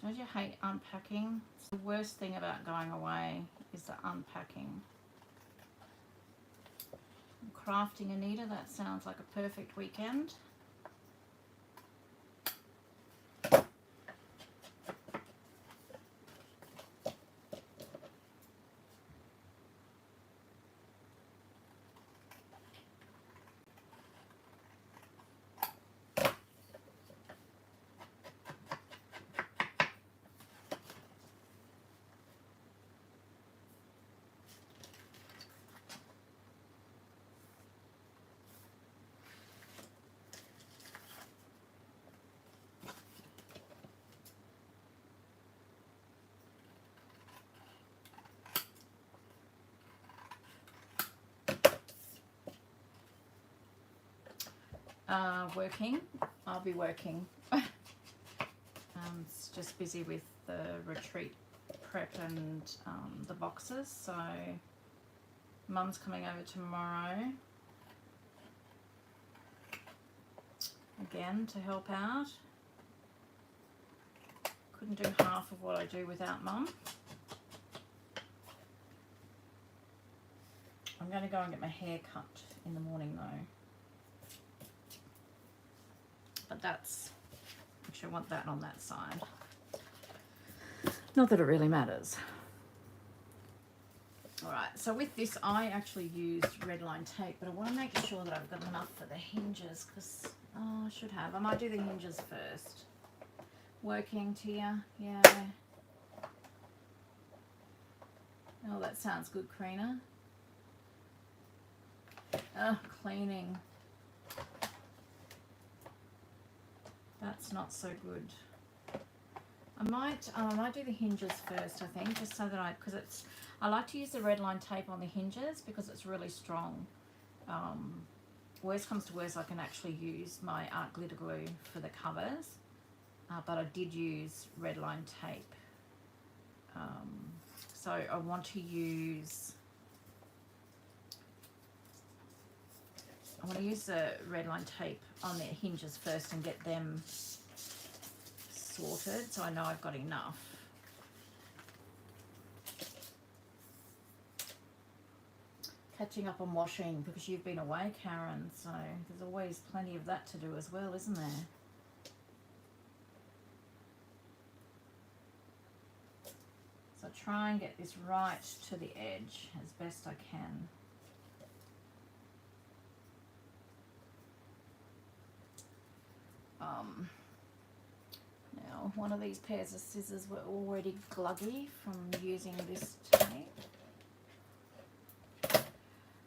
Speaker 1: Don't you hate unpacking? It's the worst thing about going away is the unpacking. Crafting, Anita, that sounds like a perfect weekend. Working. I'll be working. It's just busy with the retreat prep and the boxes. So Mum's coming over tomorrow again to help out. Couldn't do half of what I do without Mum. I'm going to go and get my hair cut in the morning though. But that's, actually I want that on that side. Not that it really matters. Alright, so with this I actually used red line tape, but I want to make sure that I've got enough for the hinges because, I should have. I might do the hinges first. Working, Tia, yeah. Oh, that sounds good, Karina. Cleaning. That's not so good. I might do the hinges first, I think, just so that because I like to use the red line tape on the hinges because it's really strong. worst comes to worst, I can actually use my art glitter glue for the covers, but I did use red line tape. So I want to use the red line tape on their hinges first and get them sorted, so I know I've got enough. Catching up on washing because you've been away, Karen, so there's always plenty of that to do as well, isn't there? So try and get this right to the edge as best I can. Now, one of these pairs of scissors were already gluggy from using this tape.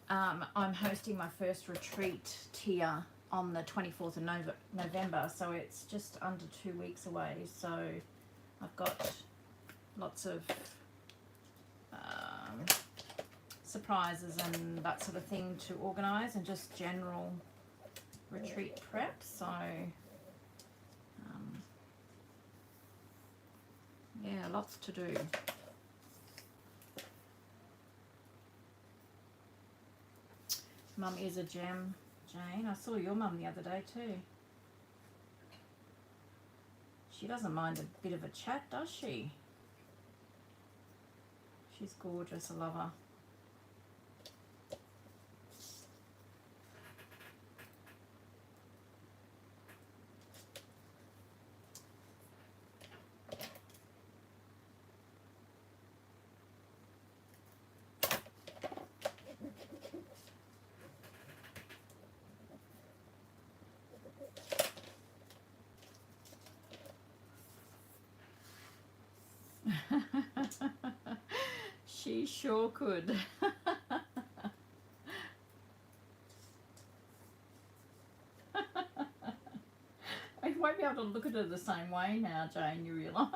Speaker 1: I'm hosting my first retreat tier on the 24th of November, so it's just under 2 weeks away. So I've got lots of surprises and that sort of thing to organise, and just general retreat prep. So yeah, lots to do. Mum is a gem, Jane. I saw your mum the other day too. She doesn't mind a bit of a chat, does she? She's gorgeous, I love her. She sure could. I won't be able to look at her the same way now, Jane, you realise?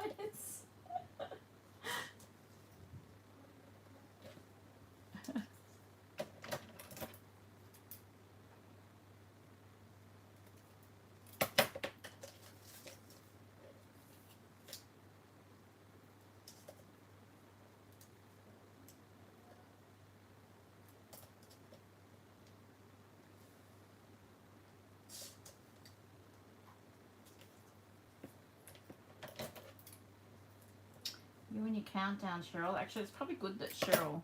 Speaker 1: You and your countdown, Cheryl. Actually, it's probably good that Cheryl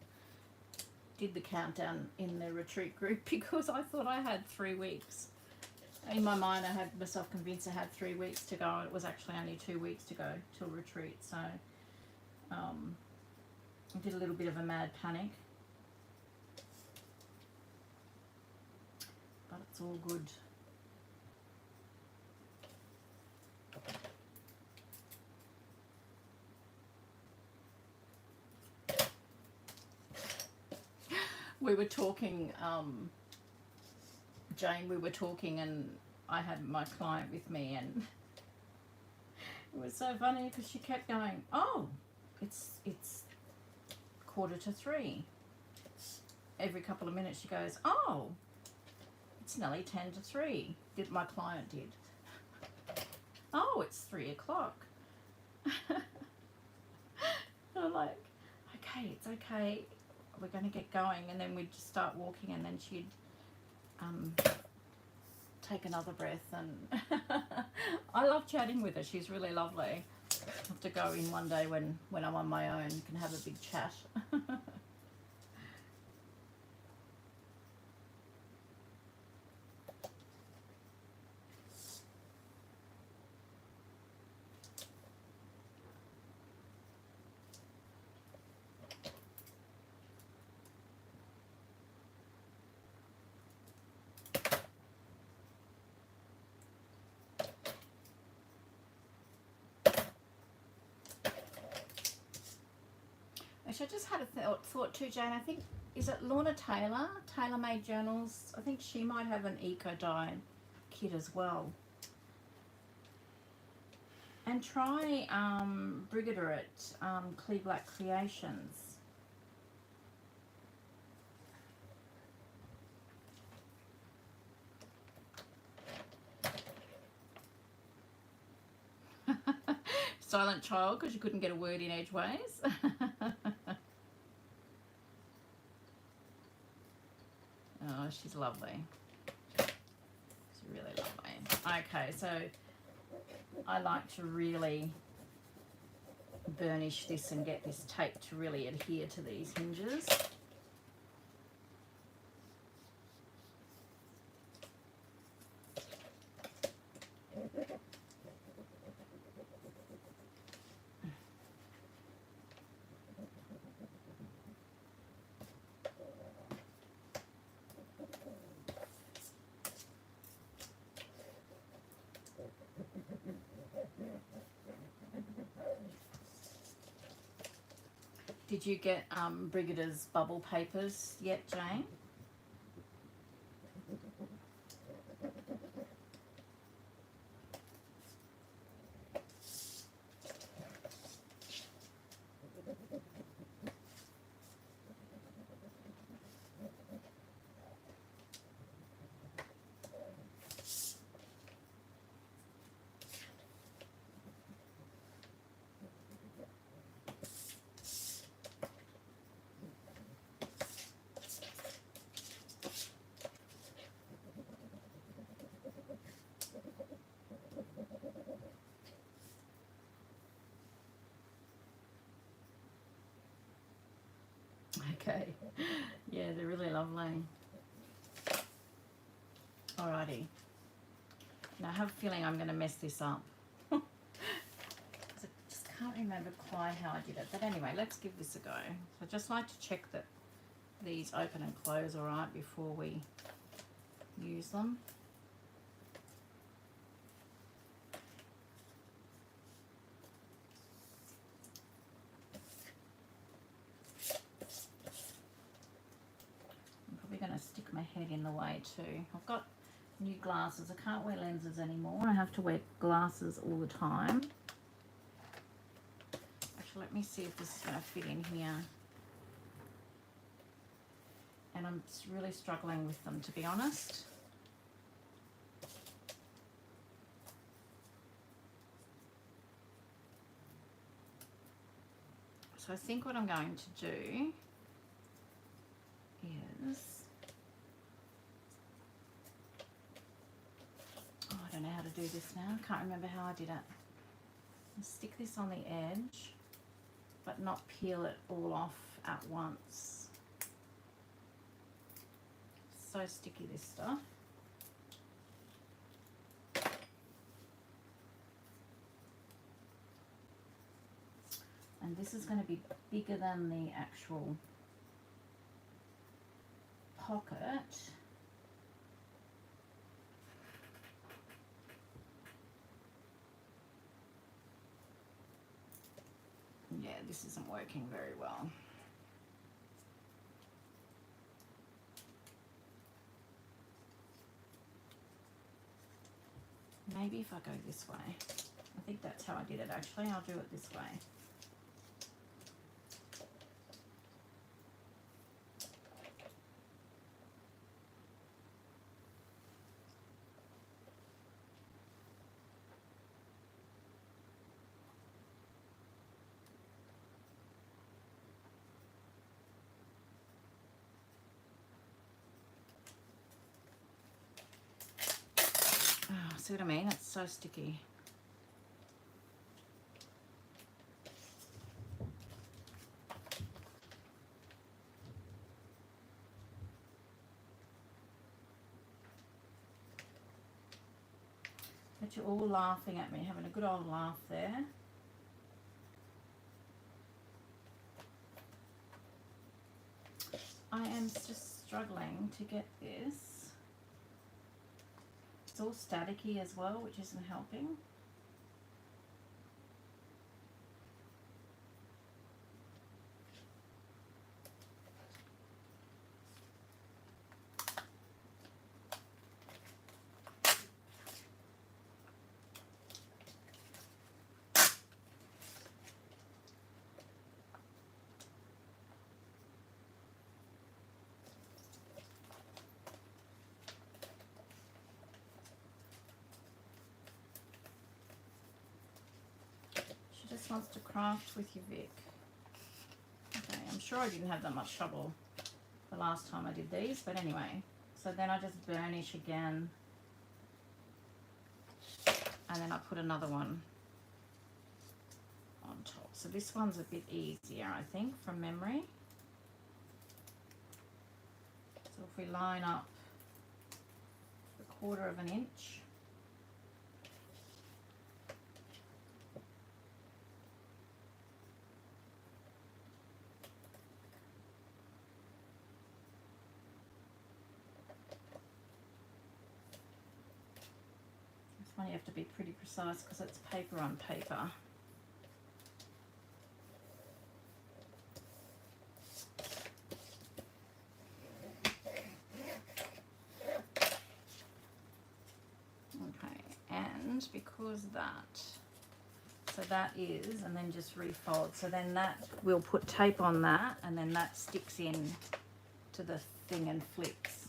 Speaker 1: did the countdown in the retreat group, because I thought I had 3 weeks. In my mind, I had myself convinced I had 3 weeks to go, and it was actually only 2 weeks to go till retreat. So I did a little bit of a mad panic, but it's all good. We were talking, Jane, we were talking, and I had my client with me, and it was so funny because she kept going, oh, it's 2:45. Every couple of minutes she goes, oh, it's nearly 2:50. My client did. Oh, it's 3:00. I'm like, okay, it's okay. We're going to get going. And then we'd just start walking, and then she'd take another breath. And I love chatting with her. She's really lovely. I'll have to go in one day when I'm on my own, can have a big chat. Actually, I just had a thought too, Jane. I think, is it Lorna Taylor, Tailor Made Journals? I think she might have an eco dye kit as well. And try Brigadier at Clear Black Creations. Silent child because you couldn't get a word in edgeways. Oh, she's lovely. She's really lovely. Okay, so I like to really burnish this and get this tape to really adhere to these hinges. Did you get Brigida's bubble papers yet, Jane? Okay. Yeah, they're really lovely. Alrighty. Now I have a feeling I'm going to mess this up. I just can't remember quite how I did it. But anyway, let's give this a go. So I just like to check that these open and close alright before we use them. I'm probably going to stick my head in the way too. I've got new glasses. I can't wear lenses anymore. I have to wear glasses all the time. Actually, let me see if this is going to fit in here. And I'm just really struggling with them, to be honest. So I think what I'm going to do is, oh, I don't know how to do this now. I can't remember how I did it. I'll stick this on the edge, but not peel it all off at once. So sticky, this stuff. And this is going to be bigger than the actual pocket. Yeah, this isn't working very well. Maybe if I go this way. I think that's how I did it actually. I'll do it this way. Oh, see what I mean? It's so sticky. But you're all laughing at me, having a good old laugh there. I am just struggling to get this. It's all staticky as well, which isn't helping. wants to craft with you, Vic. Okay, I'm sure I didn't have that much trouble the last time I did these, but anyway. So then I just burnish again, and then I put another one on top. So this one's a bit easier, I think, from memory. So if we line up a 1/4 of an inch, this one you have to be pretty precise because it's paper on paper. Because so that is, and then just refold, so then that we'll put tape on that, and then that sticks in to the thing and flips.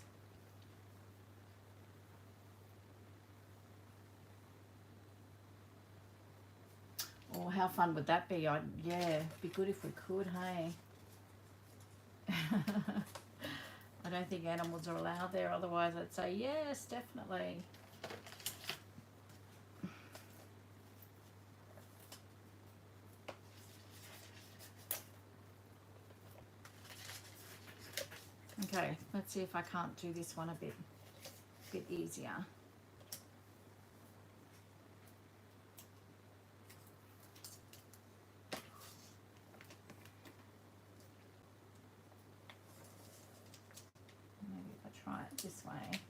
Speaker 1: Oh, how fun would that be? Yeah, it'd be good if we could, hey. I don't think animals are allowed there, otherwise I'd say yes, definitely. Okay, let's see if I can't do this one a bit easier. Maybe if I try it this way.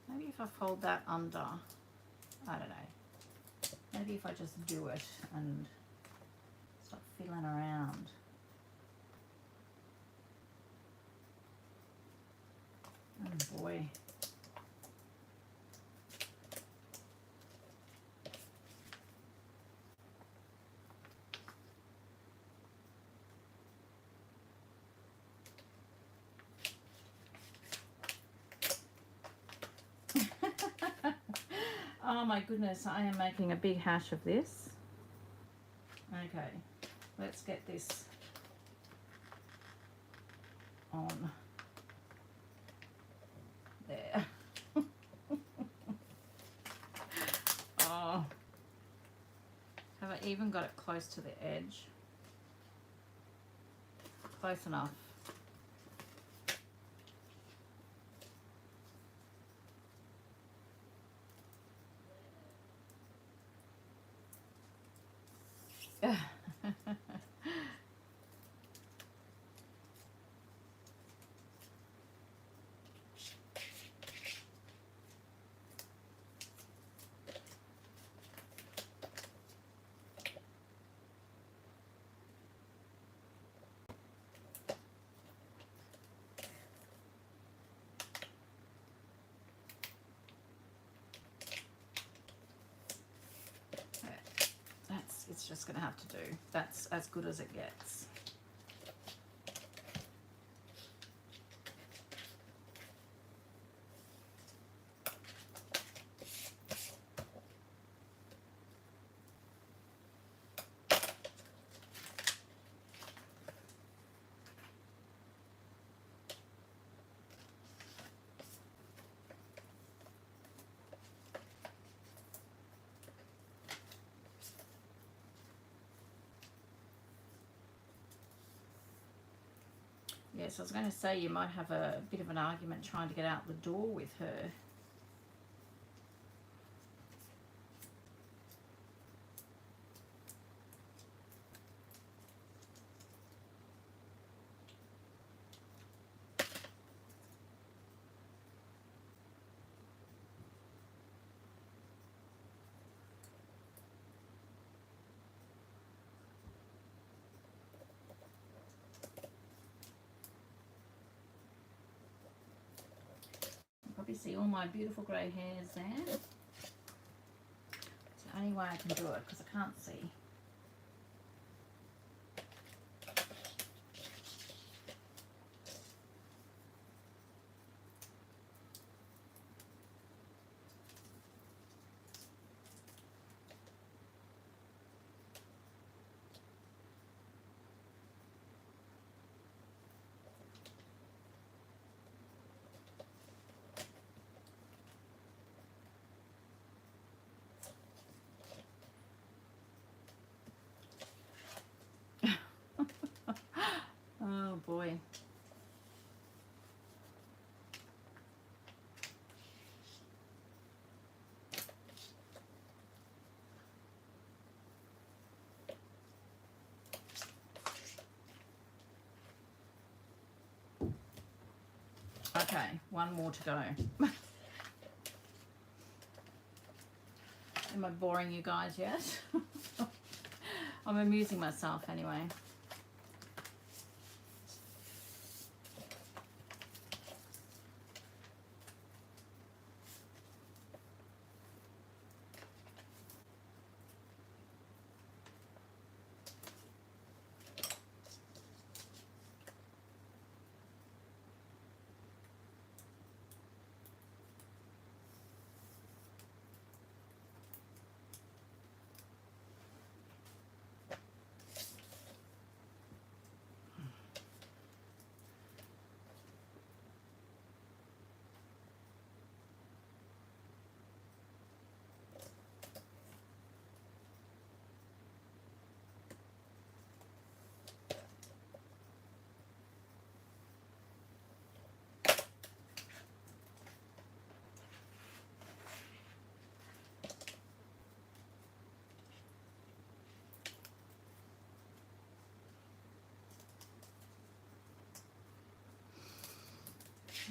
Speaker 1: Maybe if I fold that under, I don't know. Maybe if I just do it and stop fiddling around. Oh boy. Oh my goodness, I am making a big hash of this. Okay, let's get this on there. Oh, have I even got it close to the edge? Close enough. It's just going to have to do. That's as good as it gets. Yes, I was going to say you might have a bit of an argument trying to get out the door with her. Probably see all my beautiful grey hairs there. It's the only way I can do it because I can't see. Okay, one more to go. Am I boring you guys yet? I'm amusing myself anyway.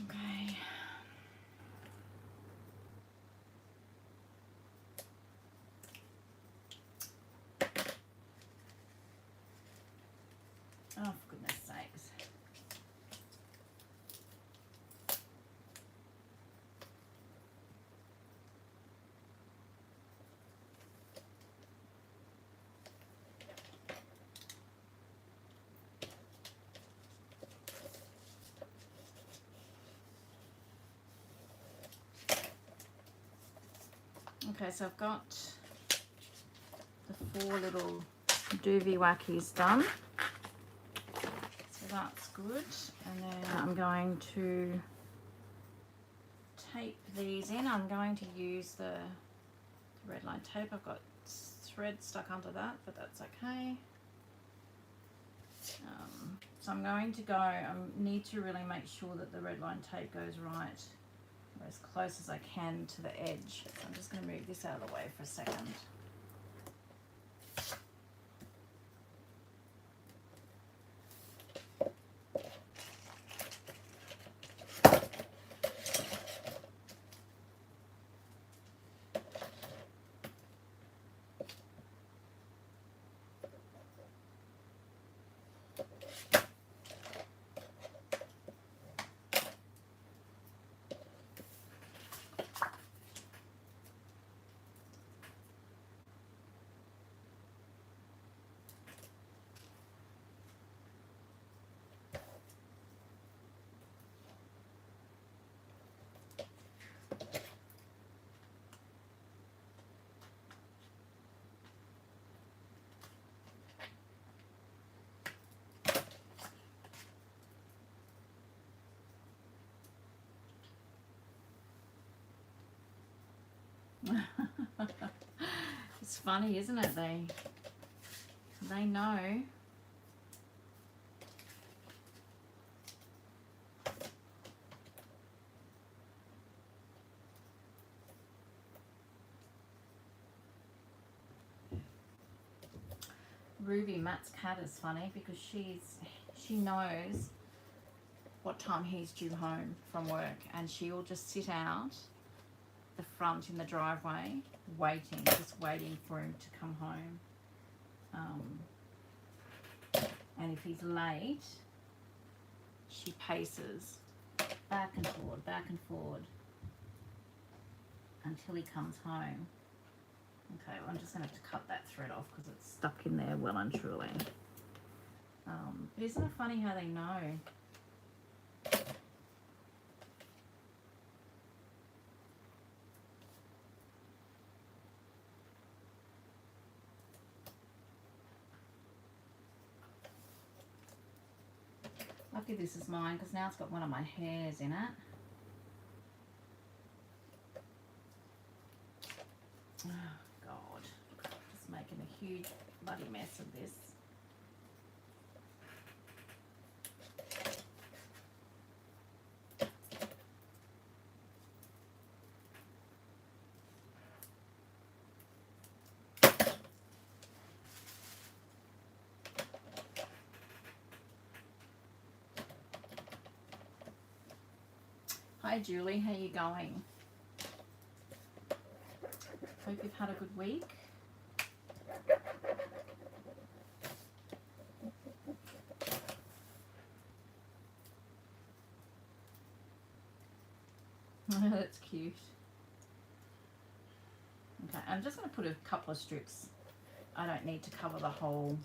Speaker 1: Okay. Oh, for goodness sakes. Okay, so I've got the 4 little doobie wackies done. So that's good. And then I'm going to tape these in. I'm going to use the red line tape. I've got thread stuck under that, but that's okay. So I'm going to go, I need to really make sure that the red line tape goes right, or as close as I can to the edge. So I'm just going to move this out of the way for a second. It's funny, isn't it? They know. Ruby, Matt's cat, is funny because she knows what time he's due home from work, and she'll just sit out the front in the driveway just waiting for him to come home. And if he's late, she paces back and forward until he comes home. Okay, well, I'm just going to have to cut that thread off because it's stuck in there well and truly. But isn't it funny how they know? Lucky this is mine because now it's got one of my hairs in it. Oh, God. Just making a huge bloody mess of this. Hi Julie, how you going? Hope you've had a good week. That's cute. Okay, I'm just going to put a couple of strips. I don't need to cover the whole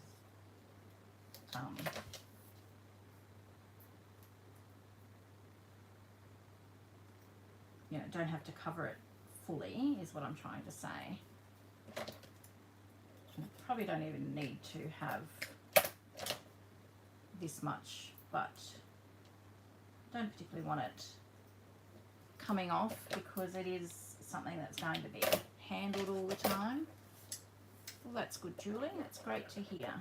Speaker 1: you know, don't have to cover it fully is what I'm trying to say. Probably don't even need to have this much, but don't particularly want it coming off because it is something that's going to be handled all the time. Well, that's good, Julie. That's great to hear.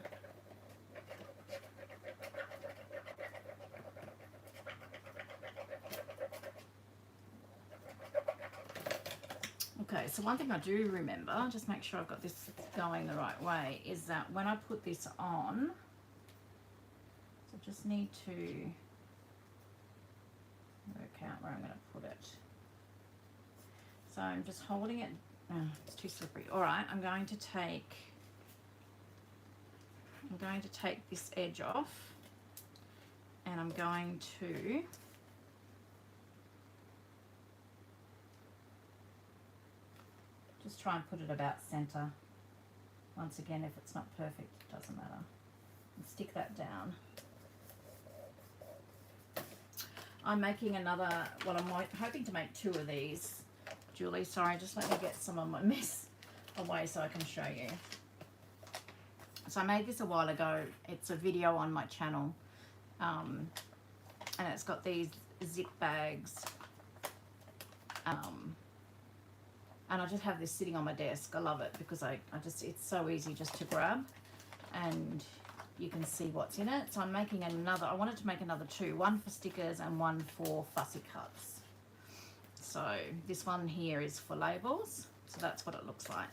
Speaker 1: Okay, so one thing I do remember, just make sure I've got this going the right way, is that when I put this on, so I just need to work out where I'm going to put it. So I'm just holding it, oh, it's too slippery. All right, I'm going to take this edge off and I'm going to just try and put it about center. Once again, if it's not perfect, it doesn't matter. And stick that down. I'm making another, well, I'm hoping to make 2 of these. Julie, sorry, just let me get some of my mess away so I can show you. So I made this a while ago. It's a video on my channel. And it's got these zip bags. And I just have this sitting on my desk. I love it because it's so easy just to grab and you can see what's in it. So I'm making another, I wanted to make another 2, one for stickers and one for fussy cuts. So this one here is for labels. So that's what it looks like.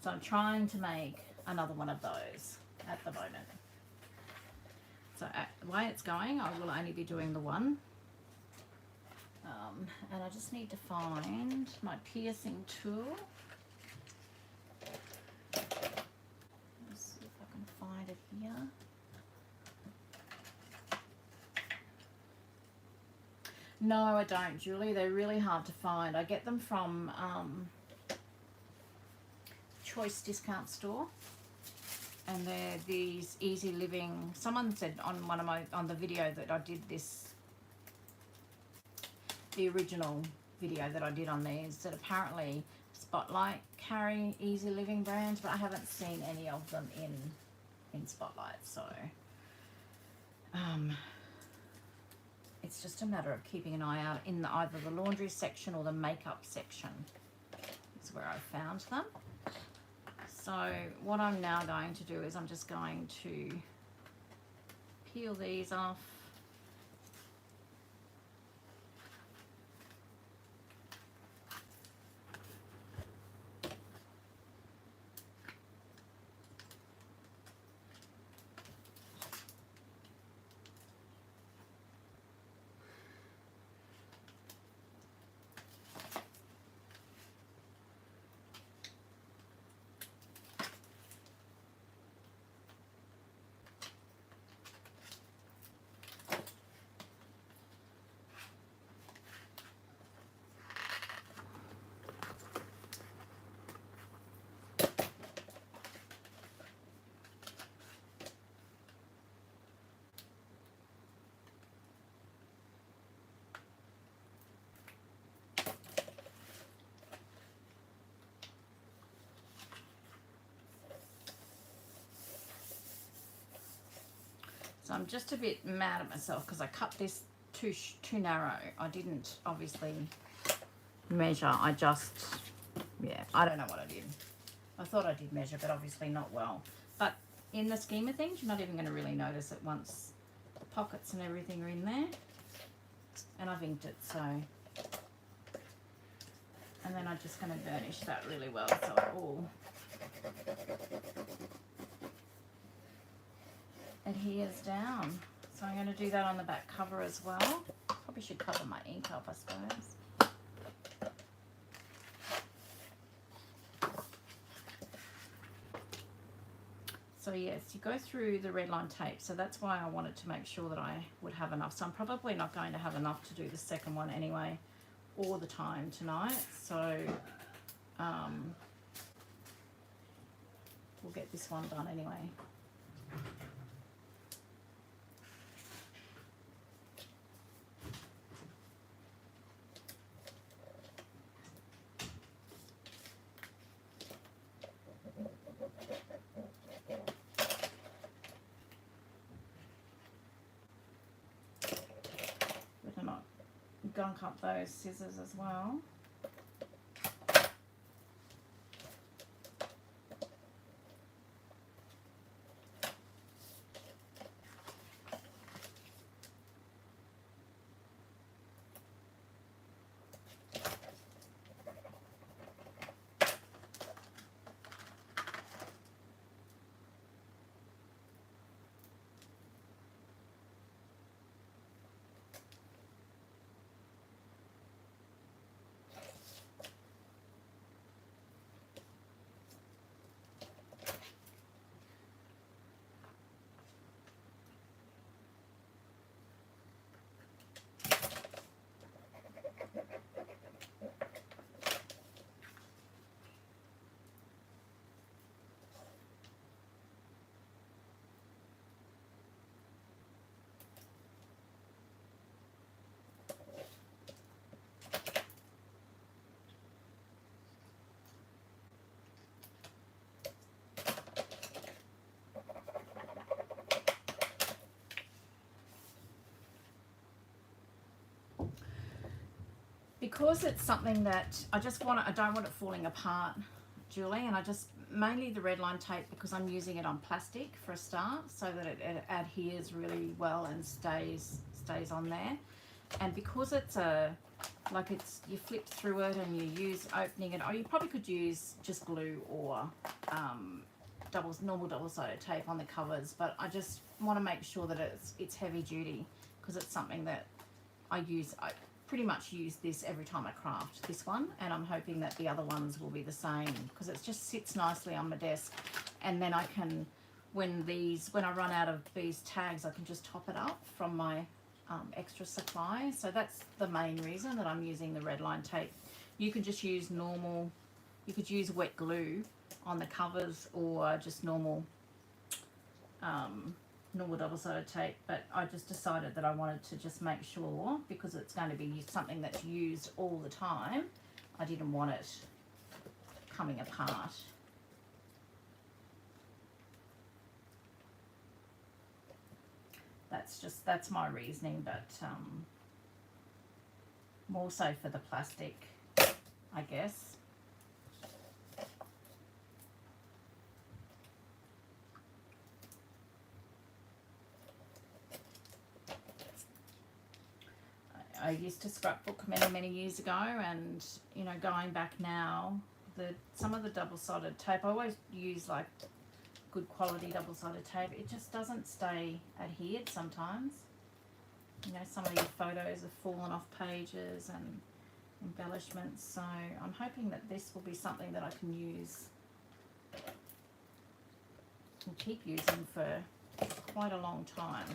Speaker 1: So I'm trying to make another one of those at the moment. So the way it's going, I will only be doing the one. And I just need to find my piercing tool. Let's see if I can find it here. No, I don't, Julie. They're really hard to find. I get them from Choice Discount Store. And they're these easy living. Someone said on the video that I did this, the original video that I did on these, that apparently Spotlight carry easy living brands, but I haven't seen any of them in Spotlight. So it's just a matter of keeping an eye out in either the laundry section or the makeup section. Is where I found them. So what I'm now going to do is I'm just going to peel these off. So I'm just a bit mad at myself because I cut this too narrow. I didn't obviously measure. I just, yeah, I don't know what I did. I thought I did measure, but obviously not well. But in the scheme of things, you're not even going to really notice it once the pockets and everything are in there. And I've inked it, so. And then I'm just going to burnish that really well so it all adheres down. So I'm going to do that on the back cover as well. Probably should cover my ink up, I suppose. So yes, you go through the red line tape. So that's why I wanted to make sure that I would have enough. So I'm probably not going to have enough to do the second one anyway, all the time tonight. So we'll get this one done anyway. Better not gunk up those scissors as well. Because it's something that I don't want it falling apart, Julie, and I just, mainly the red line tape, because I'm using it on plastic for a start, so that it adheres really well and stays on there. And because it's you flip through it and you use opening it, or you probably could use just glue or normal double-sided tape on the covers, but I just want to make sure that it's heavy duty, because it's something that I pretty much use this every time I craft this one, and I'm hoping that the other ones will be the same, because it just sits nicely on my desk, and then I can, when I run out of these tags, I can just top it up from my extra supply. So that's the main reason that I'm using the red line tape. You could just use you could use wet glue on the covers, or just normal double-sided tape, but I just decided that I wanted to just make sure, because it's going to be something that's used all the time, I didn't want it coming apart. That's my reasoning, but more so for the plastic, I guess. I used to scrapbook many years ago, and you know, going back now, some of the double-sided tape, I always use like good quality double-sided tape. It just doesn't stay adhered sometimes. You know, some of your photos have fallen off pages and embellishments, so I'm hoping that this will be something that I can use and keep using for quite a long time.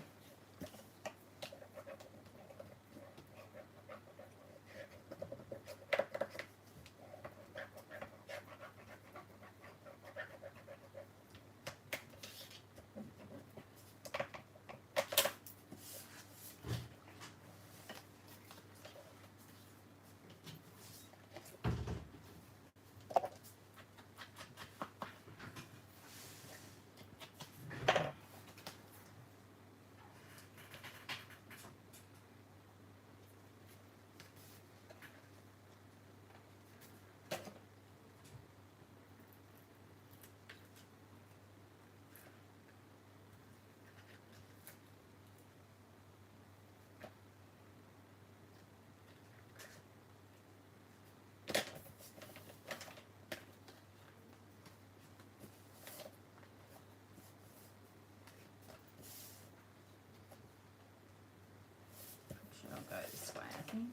Speaker 1: think.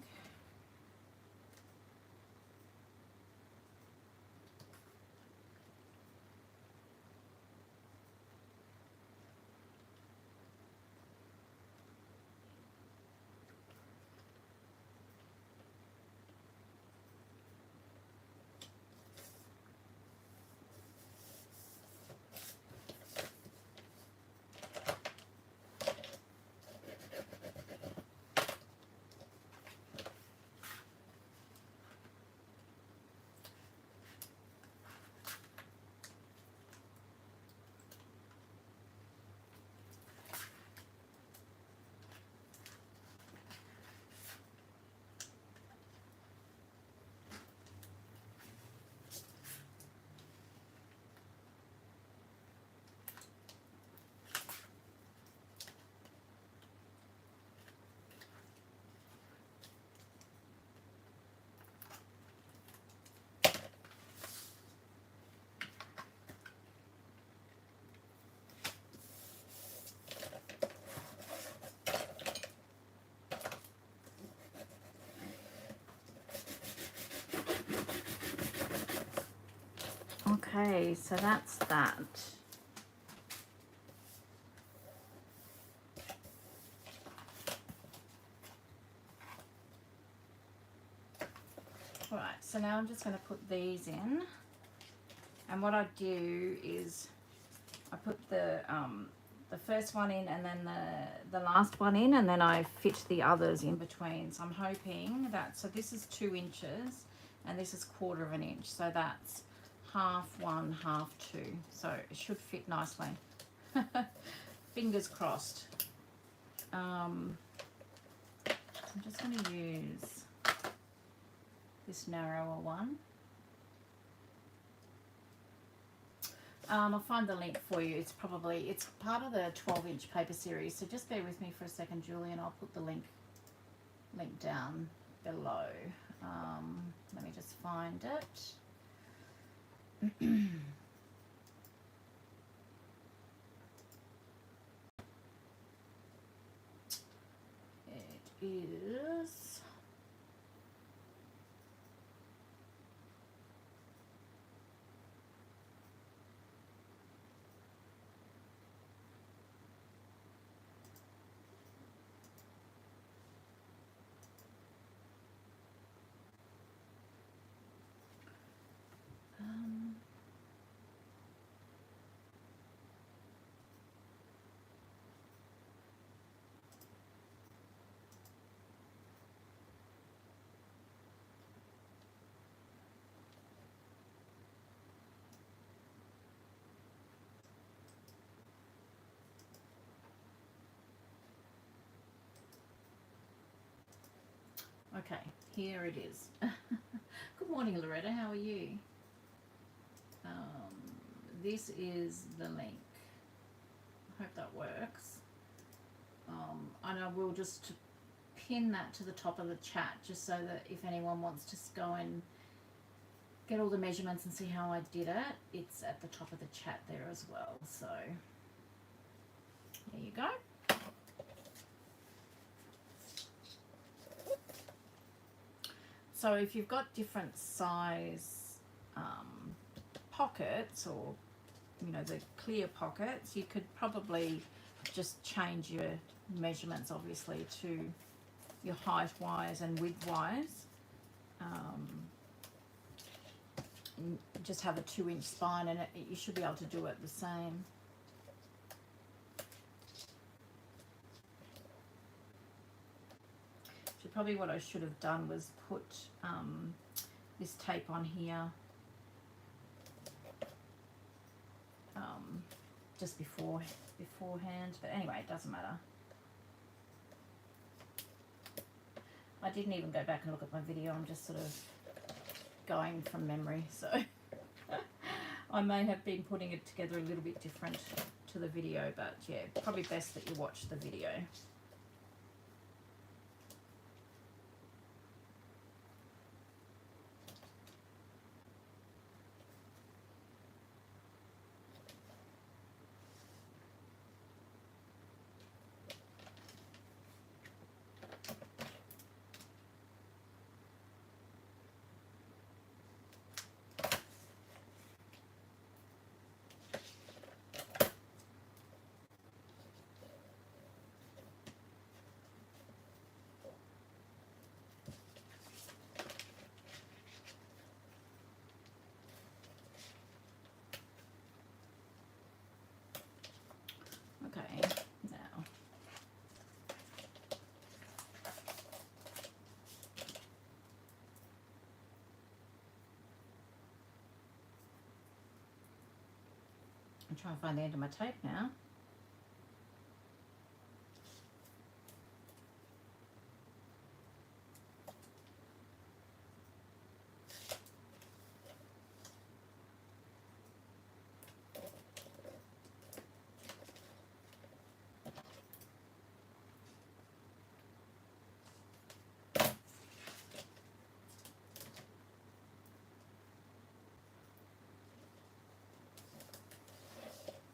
Speaker 1: Okay, so that's that. All right, so now I'm just going to put these in, and what I do is I put the first one in and then the last one in, and then I fit the others in between. So I'm hoping that, so this is 2 inches and this is 1/4 of an inch, so that's half 1, half 2, so it should fit nicely. Fingers crossed. I'm just going to use this narrower one. I'll find the link for you. It's part of the 12-inch paper series, so just bear with me for a second, Julie, and I'll put the link down below. Let me just find it. It is okay, here it is. Good morning, Loretta, how are you? This is the link. I hope that works. And I will just pin that to the top of the chat, just so that if anyone wants to go and get all the measurements and see how I did it, it's at the top of the chat there as well. So there you go. So if you've got different size pockets, or the clear pockets, you could probably just change your measurements, obviously, to your height wise and width wise. Just have a 2-inch spine, and you should be able to do it the same. So probably what I should have done was put this tape on here just beforehand, but anyway, it doesn't matter. I didn't even go back and look at my video. I'm just sort of going from memory, so I may have been putting it together a little bit different to the video, but yeah, probably best that you watch the video. I'm trying to find the end of my tape now.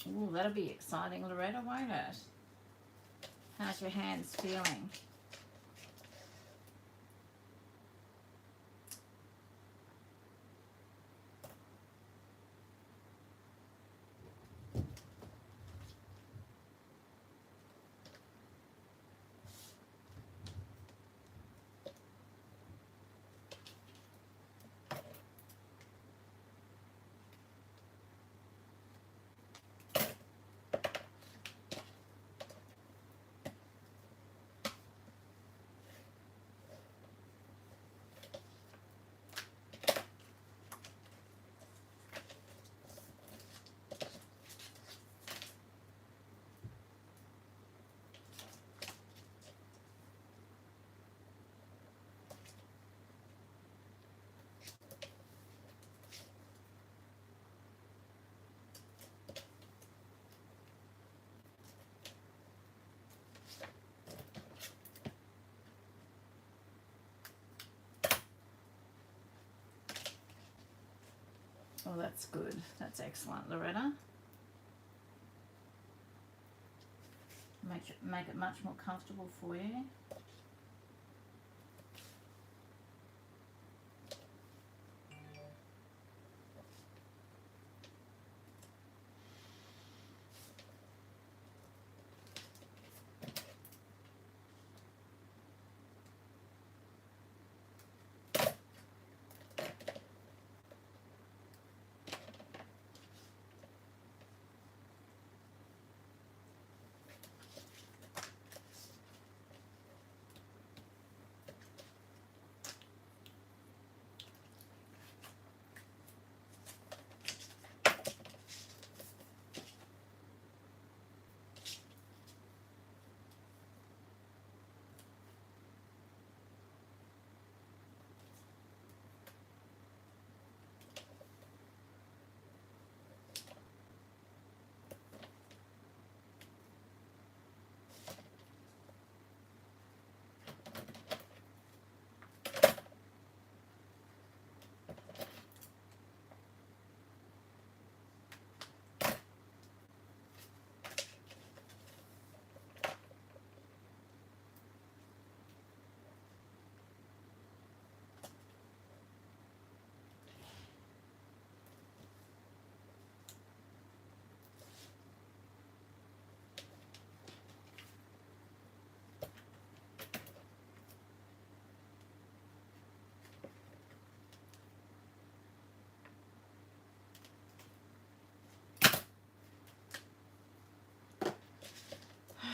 Speaker 1: Ooh, that'll be exciting, Loretta, won't it? How's your hands feeling? Oh, that's good. That's excellent, Loretta. Make it much more comfortable for you.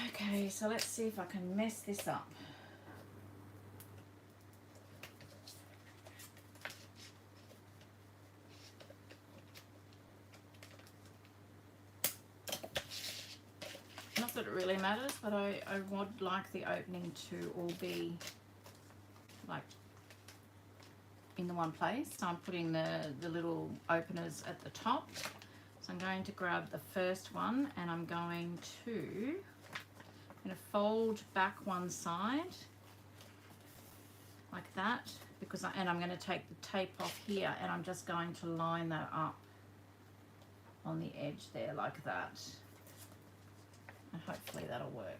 Speaker 1: Okay, so let's see if I can mess this up. Not that it really matters, but I would like the opening to all be like in the one place. So I'm putting the little openers at the top. So I'm going to grab the first one and I'm going to fold back one side like that, because I'm going to take the tape off here and I'm just going to line that up on the edge there like that, and hopefully that'll work.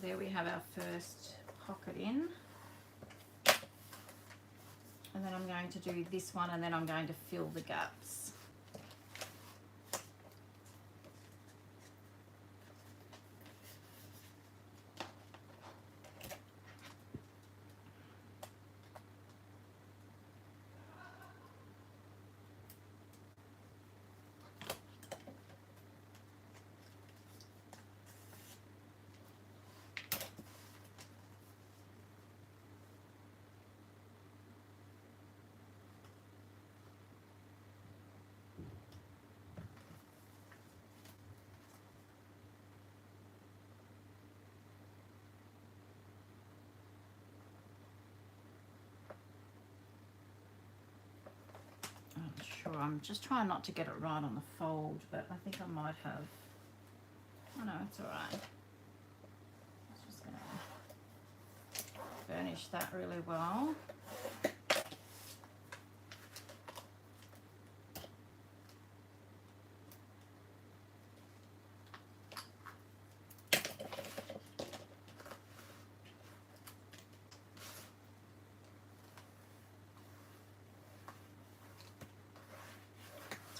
Speaker 1: there we have our first pocket in. And then I'm going to do this one, and then I'm going to fill the gaps. I'm just trying not to get it right on the fold, but I think I might have. Oh no, it's all right. I'm just going to burnish that really well.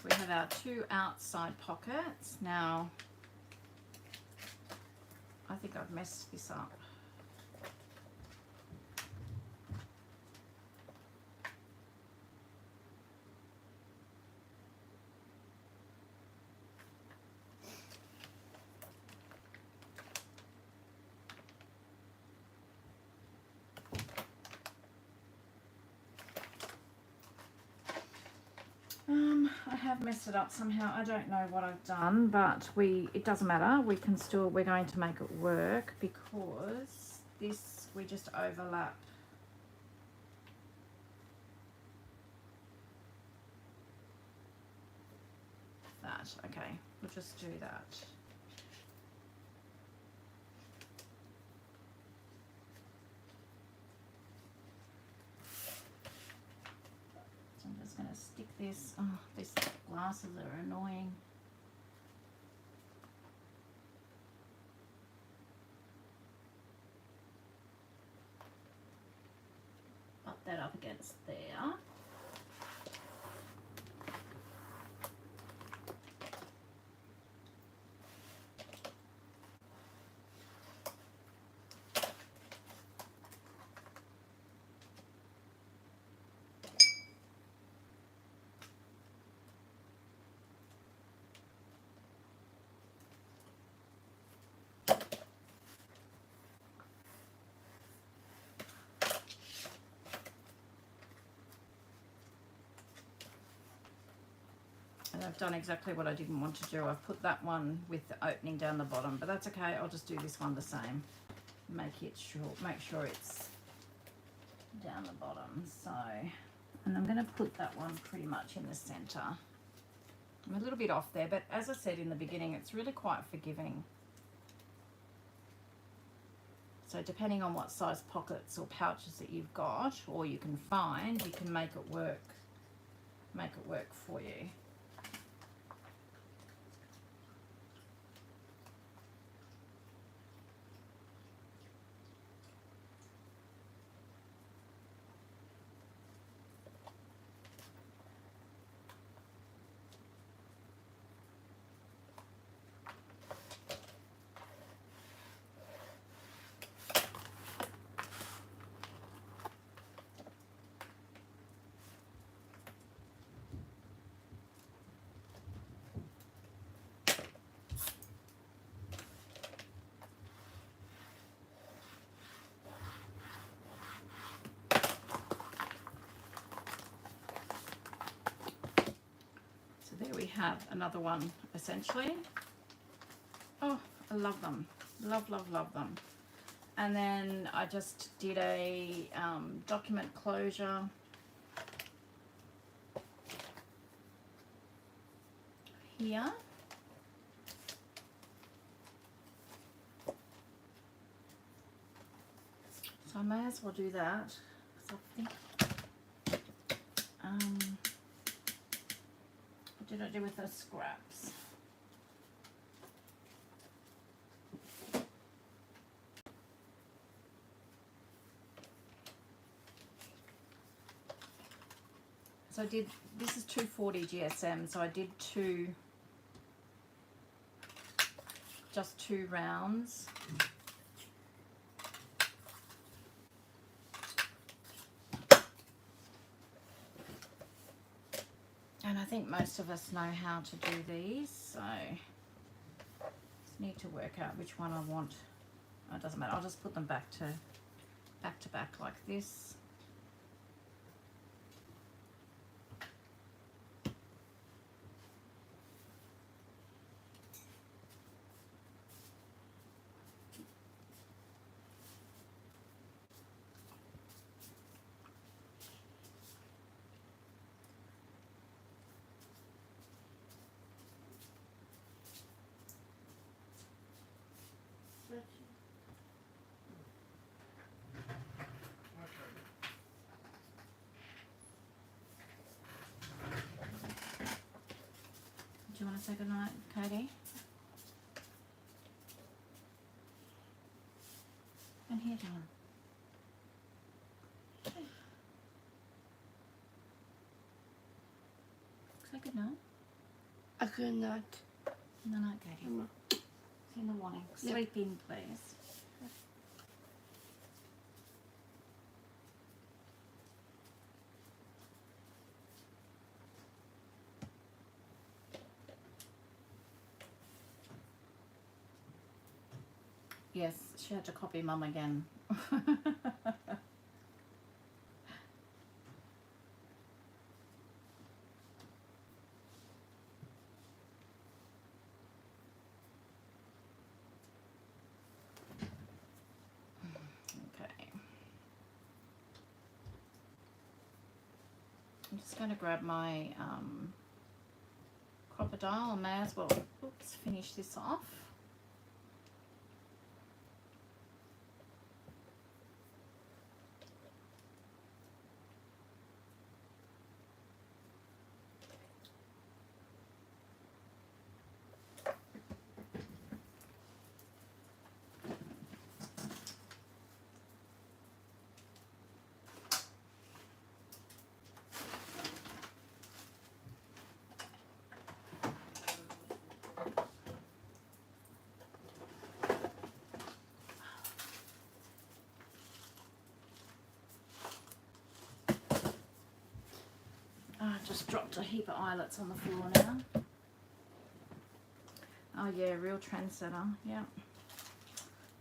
Speaker 1: We have our two outside pockets. Now, I think I've messed this up. I have messed it up somehow. I don't know what I've done, but it doesn't matter. We're going to make it work, because this, we just overlap that. Okay, we'll just do that. I'm just going to stick this. Oh, these glasses are annoying. Put that up against there. And I've done exactly what I didn't want to do. I've put that one with the opening down the bottom, but that's okay. I'll just do this one the same. Make sure it's down the bottom. So, and I'm going to put that one pretty much in the center. I'm a little bit off there, but as I said in the beginning, it's really quite forgiving. So depending on what size pockets or pouches that you've got, or you can find, you can make it work for you. There we have another one, essentially. Oh, I love them. Love, love, love them. And then I just did a document closure here. So I may as well do that. So I think, what did I do with those scraps? So I did, this is 240 GSM, so I did just two rounds. And I think most of us know how to do these, so just need to work out which one I want. Oh, it doesn't matter, I'll just put them back to back like this. Do you want to say goodnight, Katie? And here, John. Say goodnight.
Speaker 3: I could not.
Speaker 1: No, no, Katie. See you in the morning.
Speaker 3: Yep.
Speaker 1: Sleep in, please. Yes, she had to copy Mum again. Okay. I'm just going to grab my crocodile. I may as well finish this off. I just dropped a heap of eyelets on the floor now. Oh yeah, real trendsetter. Yeah,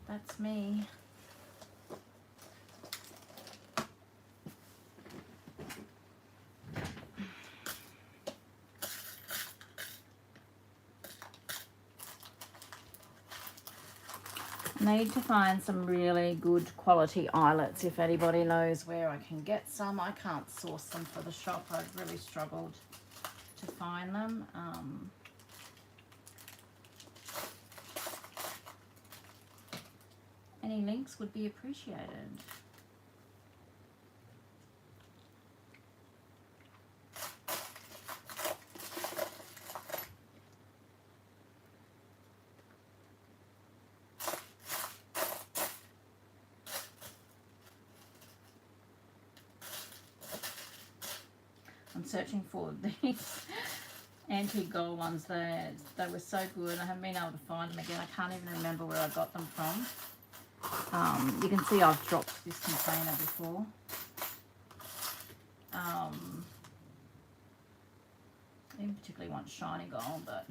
Speaker 1: that's me. I need to find some really good quality eyelets. If anybody knows where I can get some, I can't source them for the shop. I've really struggled to find them. Any links would be appreciated. I'm searching for these antique gold ones there. They were so good. I haven't been able to find them again. I can't even remember where I got them from. You can see I've dropped this container before. I didn't particularly want shiny gold, but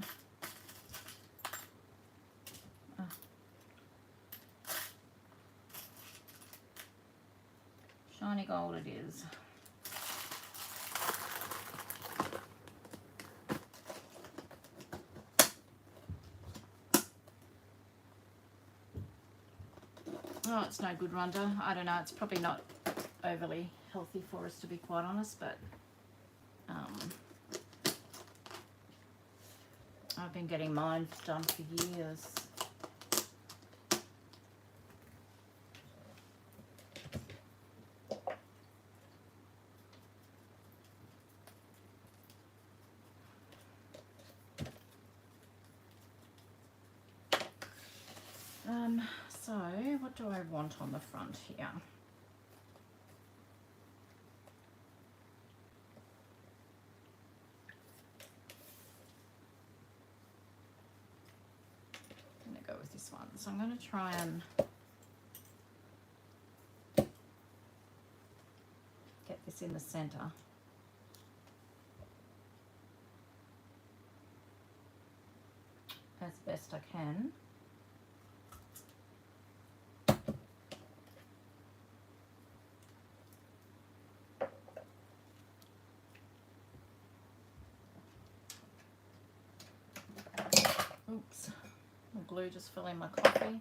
Speaker 1: shiny gold it is. Oh, it's no good, Rhonda. I don't know. It's probably not overly healthy for us, to be quite honest, but I've been getting mine done for years. So what do I want on the front here? one. So I'm going to try and get this in the center as best I can. Oops, the glue just fell in my coffee.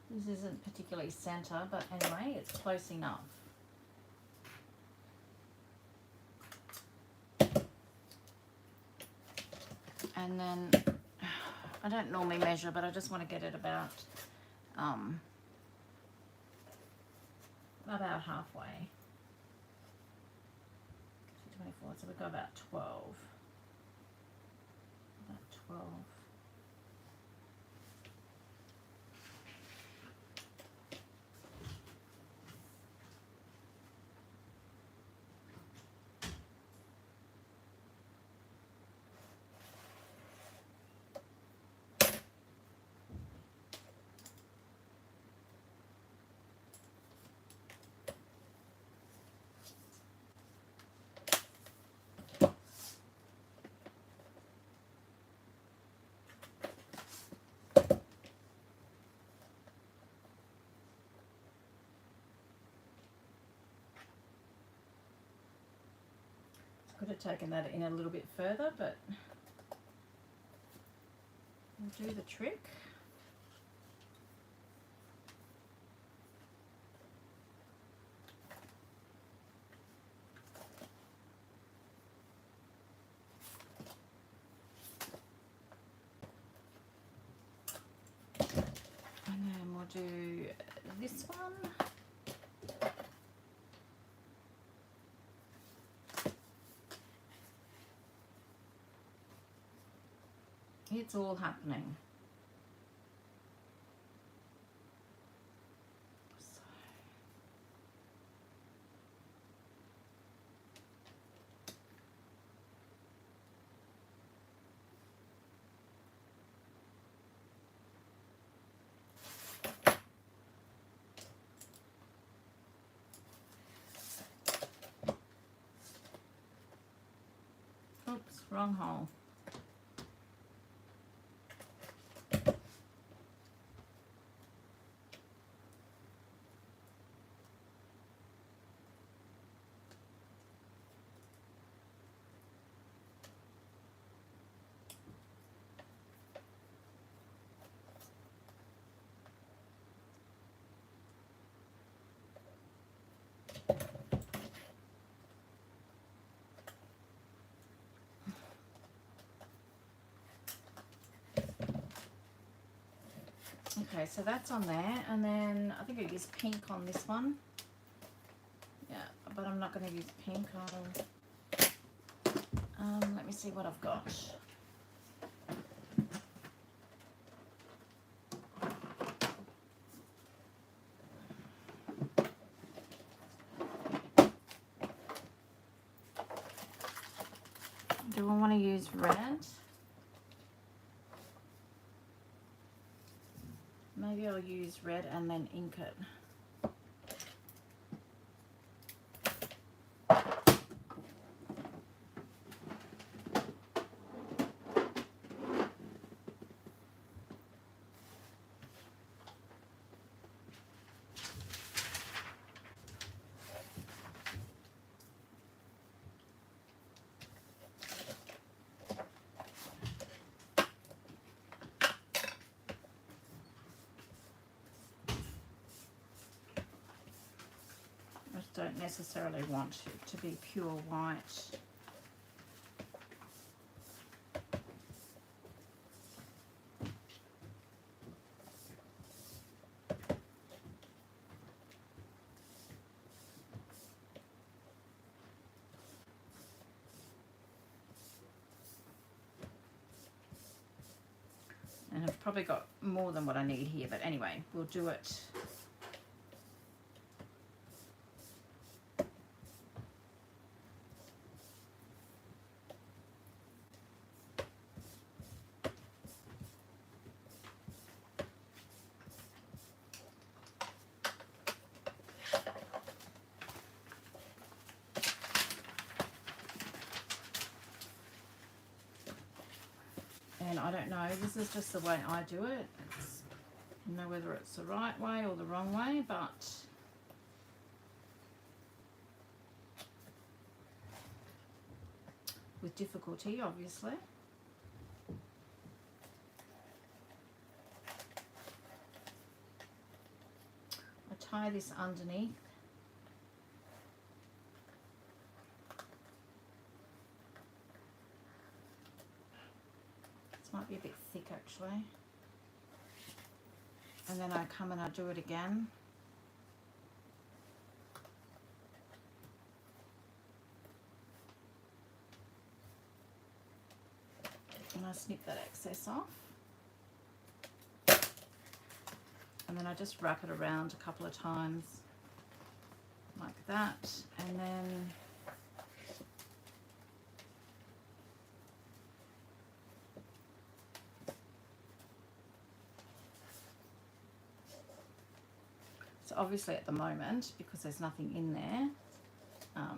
Speaker 1: This isn't particularly center, but anyway, it's close enough. And then, I don't normally measure, but I just want to get it about halfway. 24, so we've got about 12. About 12. Could have taken that in a little bit further, but we'll do the trick. And then we'll do this one. It's all happening. Oops, wrong hole. Okay, so that's on there, and then I think I use pink on this one. Yeah, but I'm not going to use pink. Let me see what I've got. Do I want to use red? Maybe I'll use red and then ink it. Don't necessarily want it to be pure white. And I've probably got more than what I need here, but anyway, we'll do it. I don't know. This is just the way I do it. It's, you know, whether it's the right way or the wrong way, but with difficulty, obviously. I tie this underneath. This might be a bit thick actually. And then I come and I do it again. And I snip that excess off. And then I just wrap it around a couple of times like that. And then so obviously at the moment, because there's nothing in there,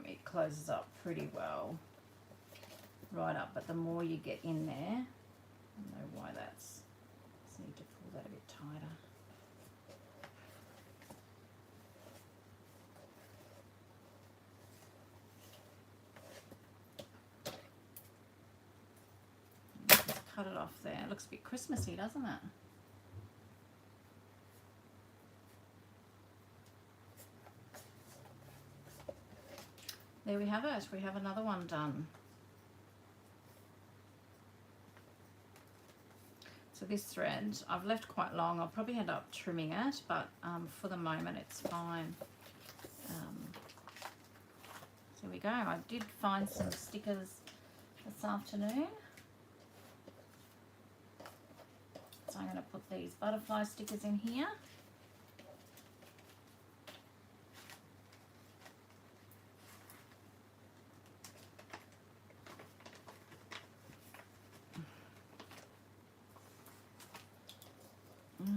Speaker 1: it closes up pretty well right up, but the more you get in there, I don't know why that's, just need to pull that a bit tighter. Just cut it off there. It looks a bit Christmassy, doesn't it? There we have it. We have another one done. So this thread I've left quite long. I'll probably end up trimming it, but for the moment it's fine. So here we go. I did find some stickers this afternoon. So I'm going to put these butterfly stickers in here.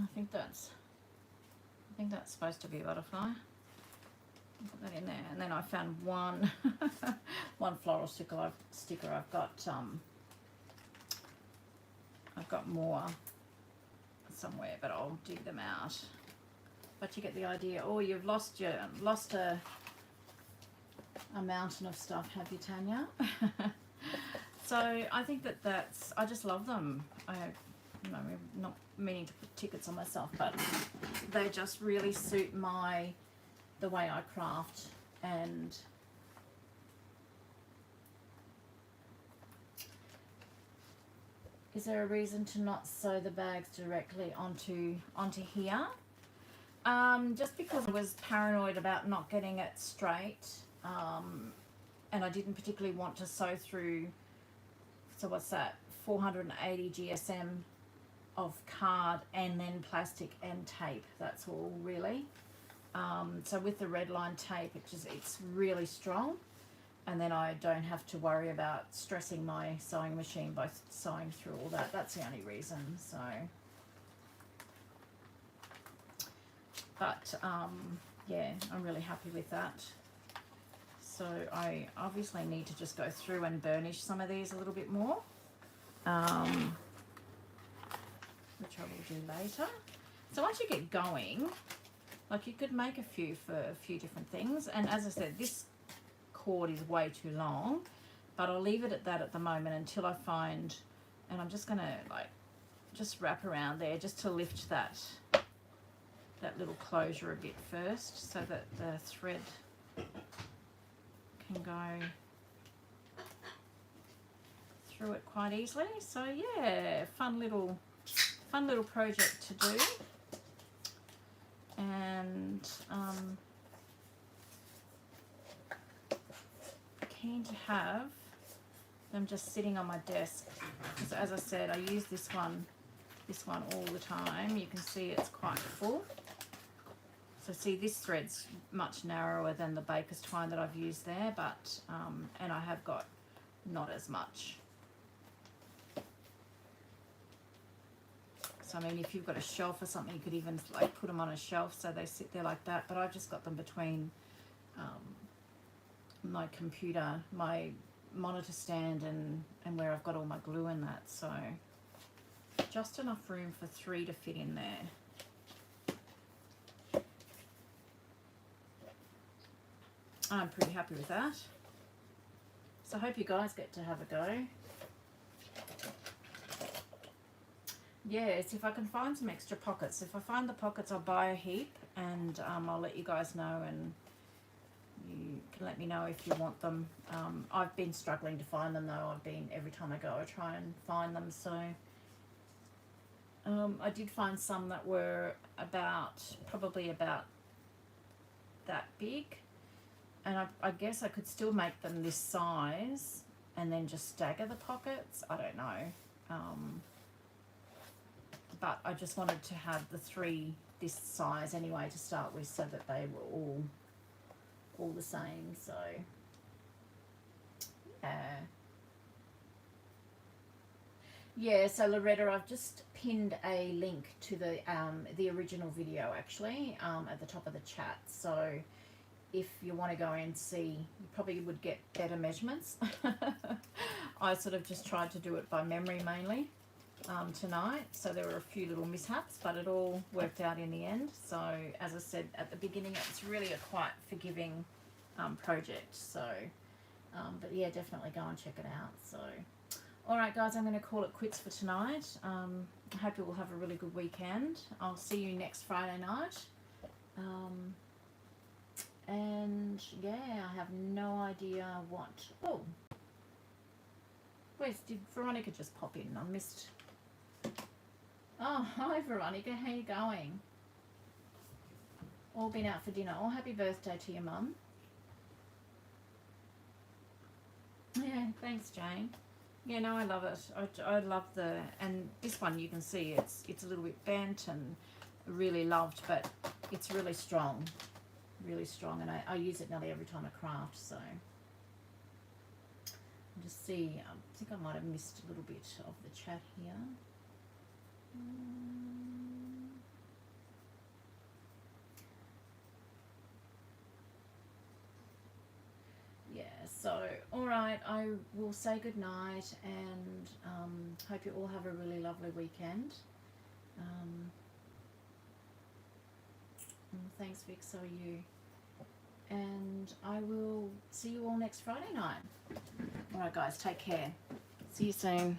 Speaker 1: I think that's supposed to be a butterfly. Put that in there, and then I found one one floral sticker. I've got more somewhere, but I'll dig them out. But you get the idea. Oh, you've lost a mountain of stuff, have you, Tanya? So I think that's. I just love them. I'm not meaning to put tickets on myself, but they just really suit the way I craft. And is there a reason to not sew the bags directly onto here? Just because I was paranoid about not getting it straight, and I didn't particularly want to sew through. So what's that? 480 GSM of card and then plastic and tape. That's all really. So with the red line tape, it's really strong, and then I don't have to worry about stressing my sewing machine by sewing through all that. That's the only reason. So, but yeah, I'm really happy with that. So I obviously need to just go through and burnish some of these a little bit more. Which I will do later. So once you get going, like you could make a few for a few different things. And as I said, this cord is way too long, but I'll leave it at that at the moment until I find, and I'm just gonna just wrap around there just to lift that little closure a bit first, so that the thread can go through it quite easily. So yeah, fun little project to do, and keen to have them just sitting on my desk, because as I said, I use this one all the time. You can see it's quite full. So see, this thread's much narrower than the baker's twine that I've used there, but and I have got not as much. So I mean, if you've got a shelf or something, you could even put them on a shelf so they sit there like that. But I've just got them between my computer, my monitor stand, and where I've got all my glue and that. So just enough room for 3 to fit in there. I'm pretty happy with that. So I hope you guys get to have a go. Yes, if I can find some extra pockets. If I find the pockets, I'll buy a heap, and I'll let you guys know, and you can let me know if you want them. I've been struggling to find them though. Every time I go, I try and find them. So I did find some that were probably about that big, and I guess I could still make them this size and then just stagger the pockets. I don't know. But I just wanted to have the 3 this size anyway to start with, so that they were all the same. So yeah, so Loretta, I've just pinned a link to the original video actually at the top of the chat. So if you want to go and see, you probably would get better measurements. I sort of just tried to do it by memory mainly tonight, so there were a few little mishaps, but it all worked out in the end. So as I said at the beginning, it's really a quite forgiving project. So but yeah, definitely go and check it out. So alright guys, I'm going to call it quits for tonight. I hope you will have a really good weekend. I'll see you next Friday night. And yeah, I have no idea what... Oh, did Veronica just pop in? I missed... Oh, hi Veronica, how you going? All been out for dinner. Oh, happy birthday to your mum. Yeah, thanks Jane. Yeah, no, I love it. I love and this one you can see it's a little bit bent and really loved, but it's really strong, and I use it nearly every time I craft. So I'll just see. I think I might have missed a little bit of the chat here. Yeah, so alright, I will say good night, and hope you all have a really lovely weekend. Thanks Vic, so are you. And I will see you all next Friday night. Alright guys, take care. See you soon.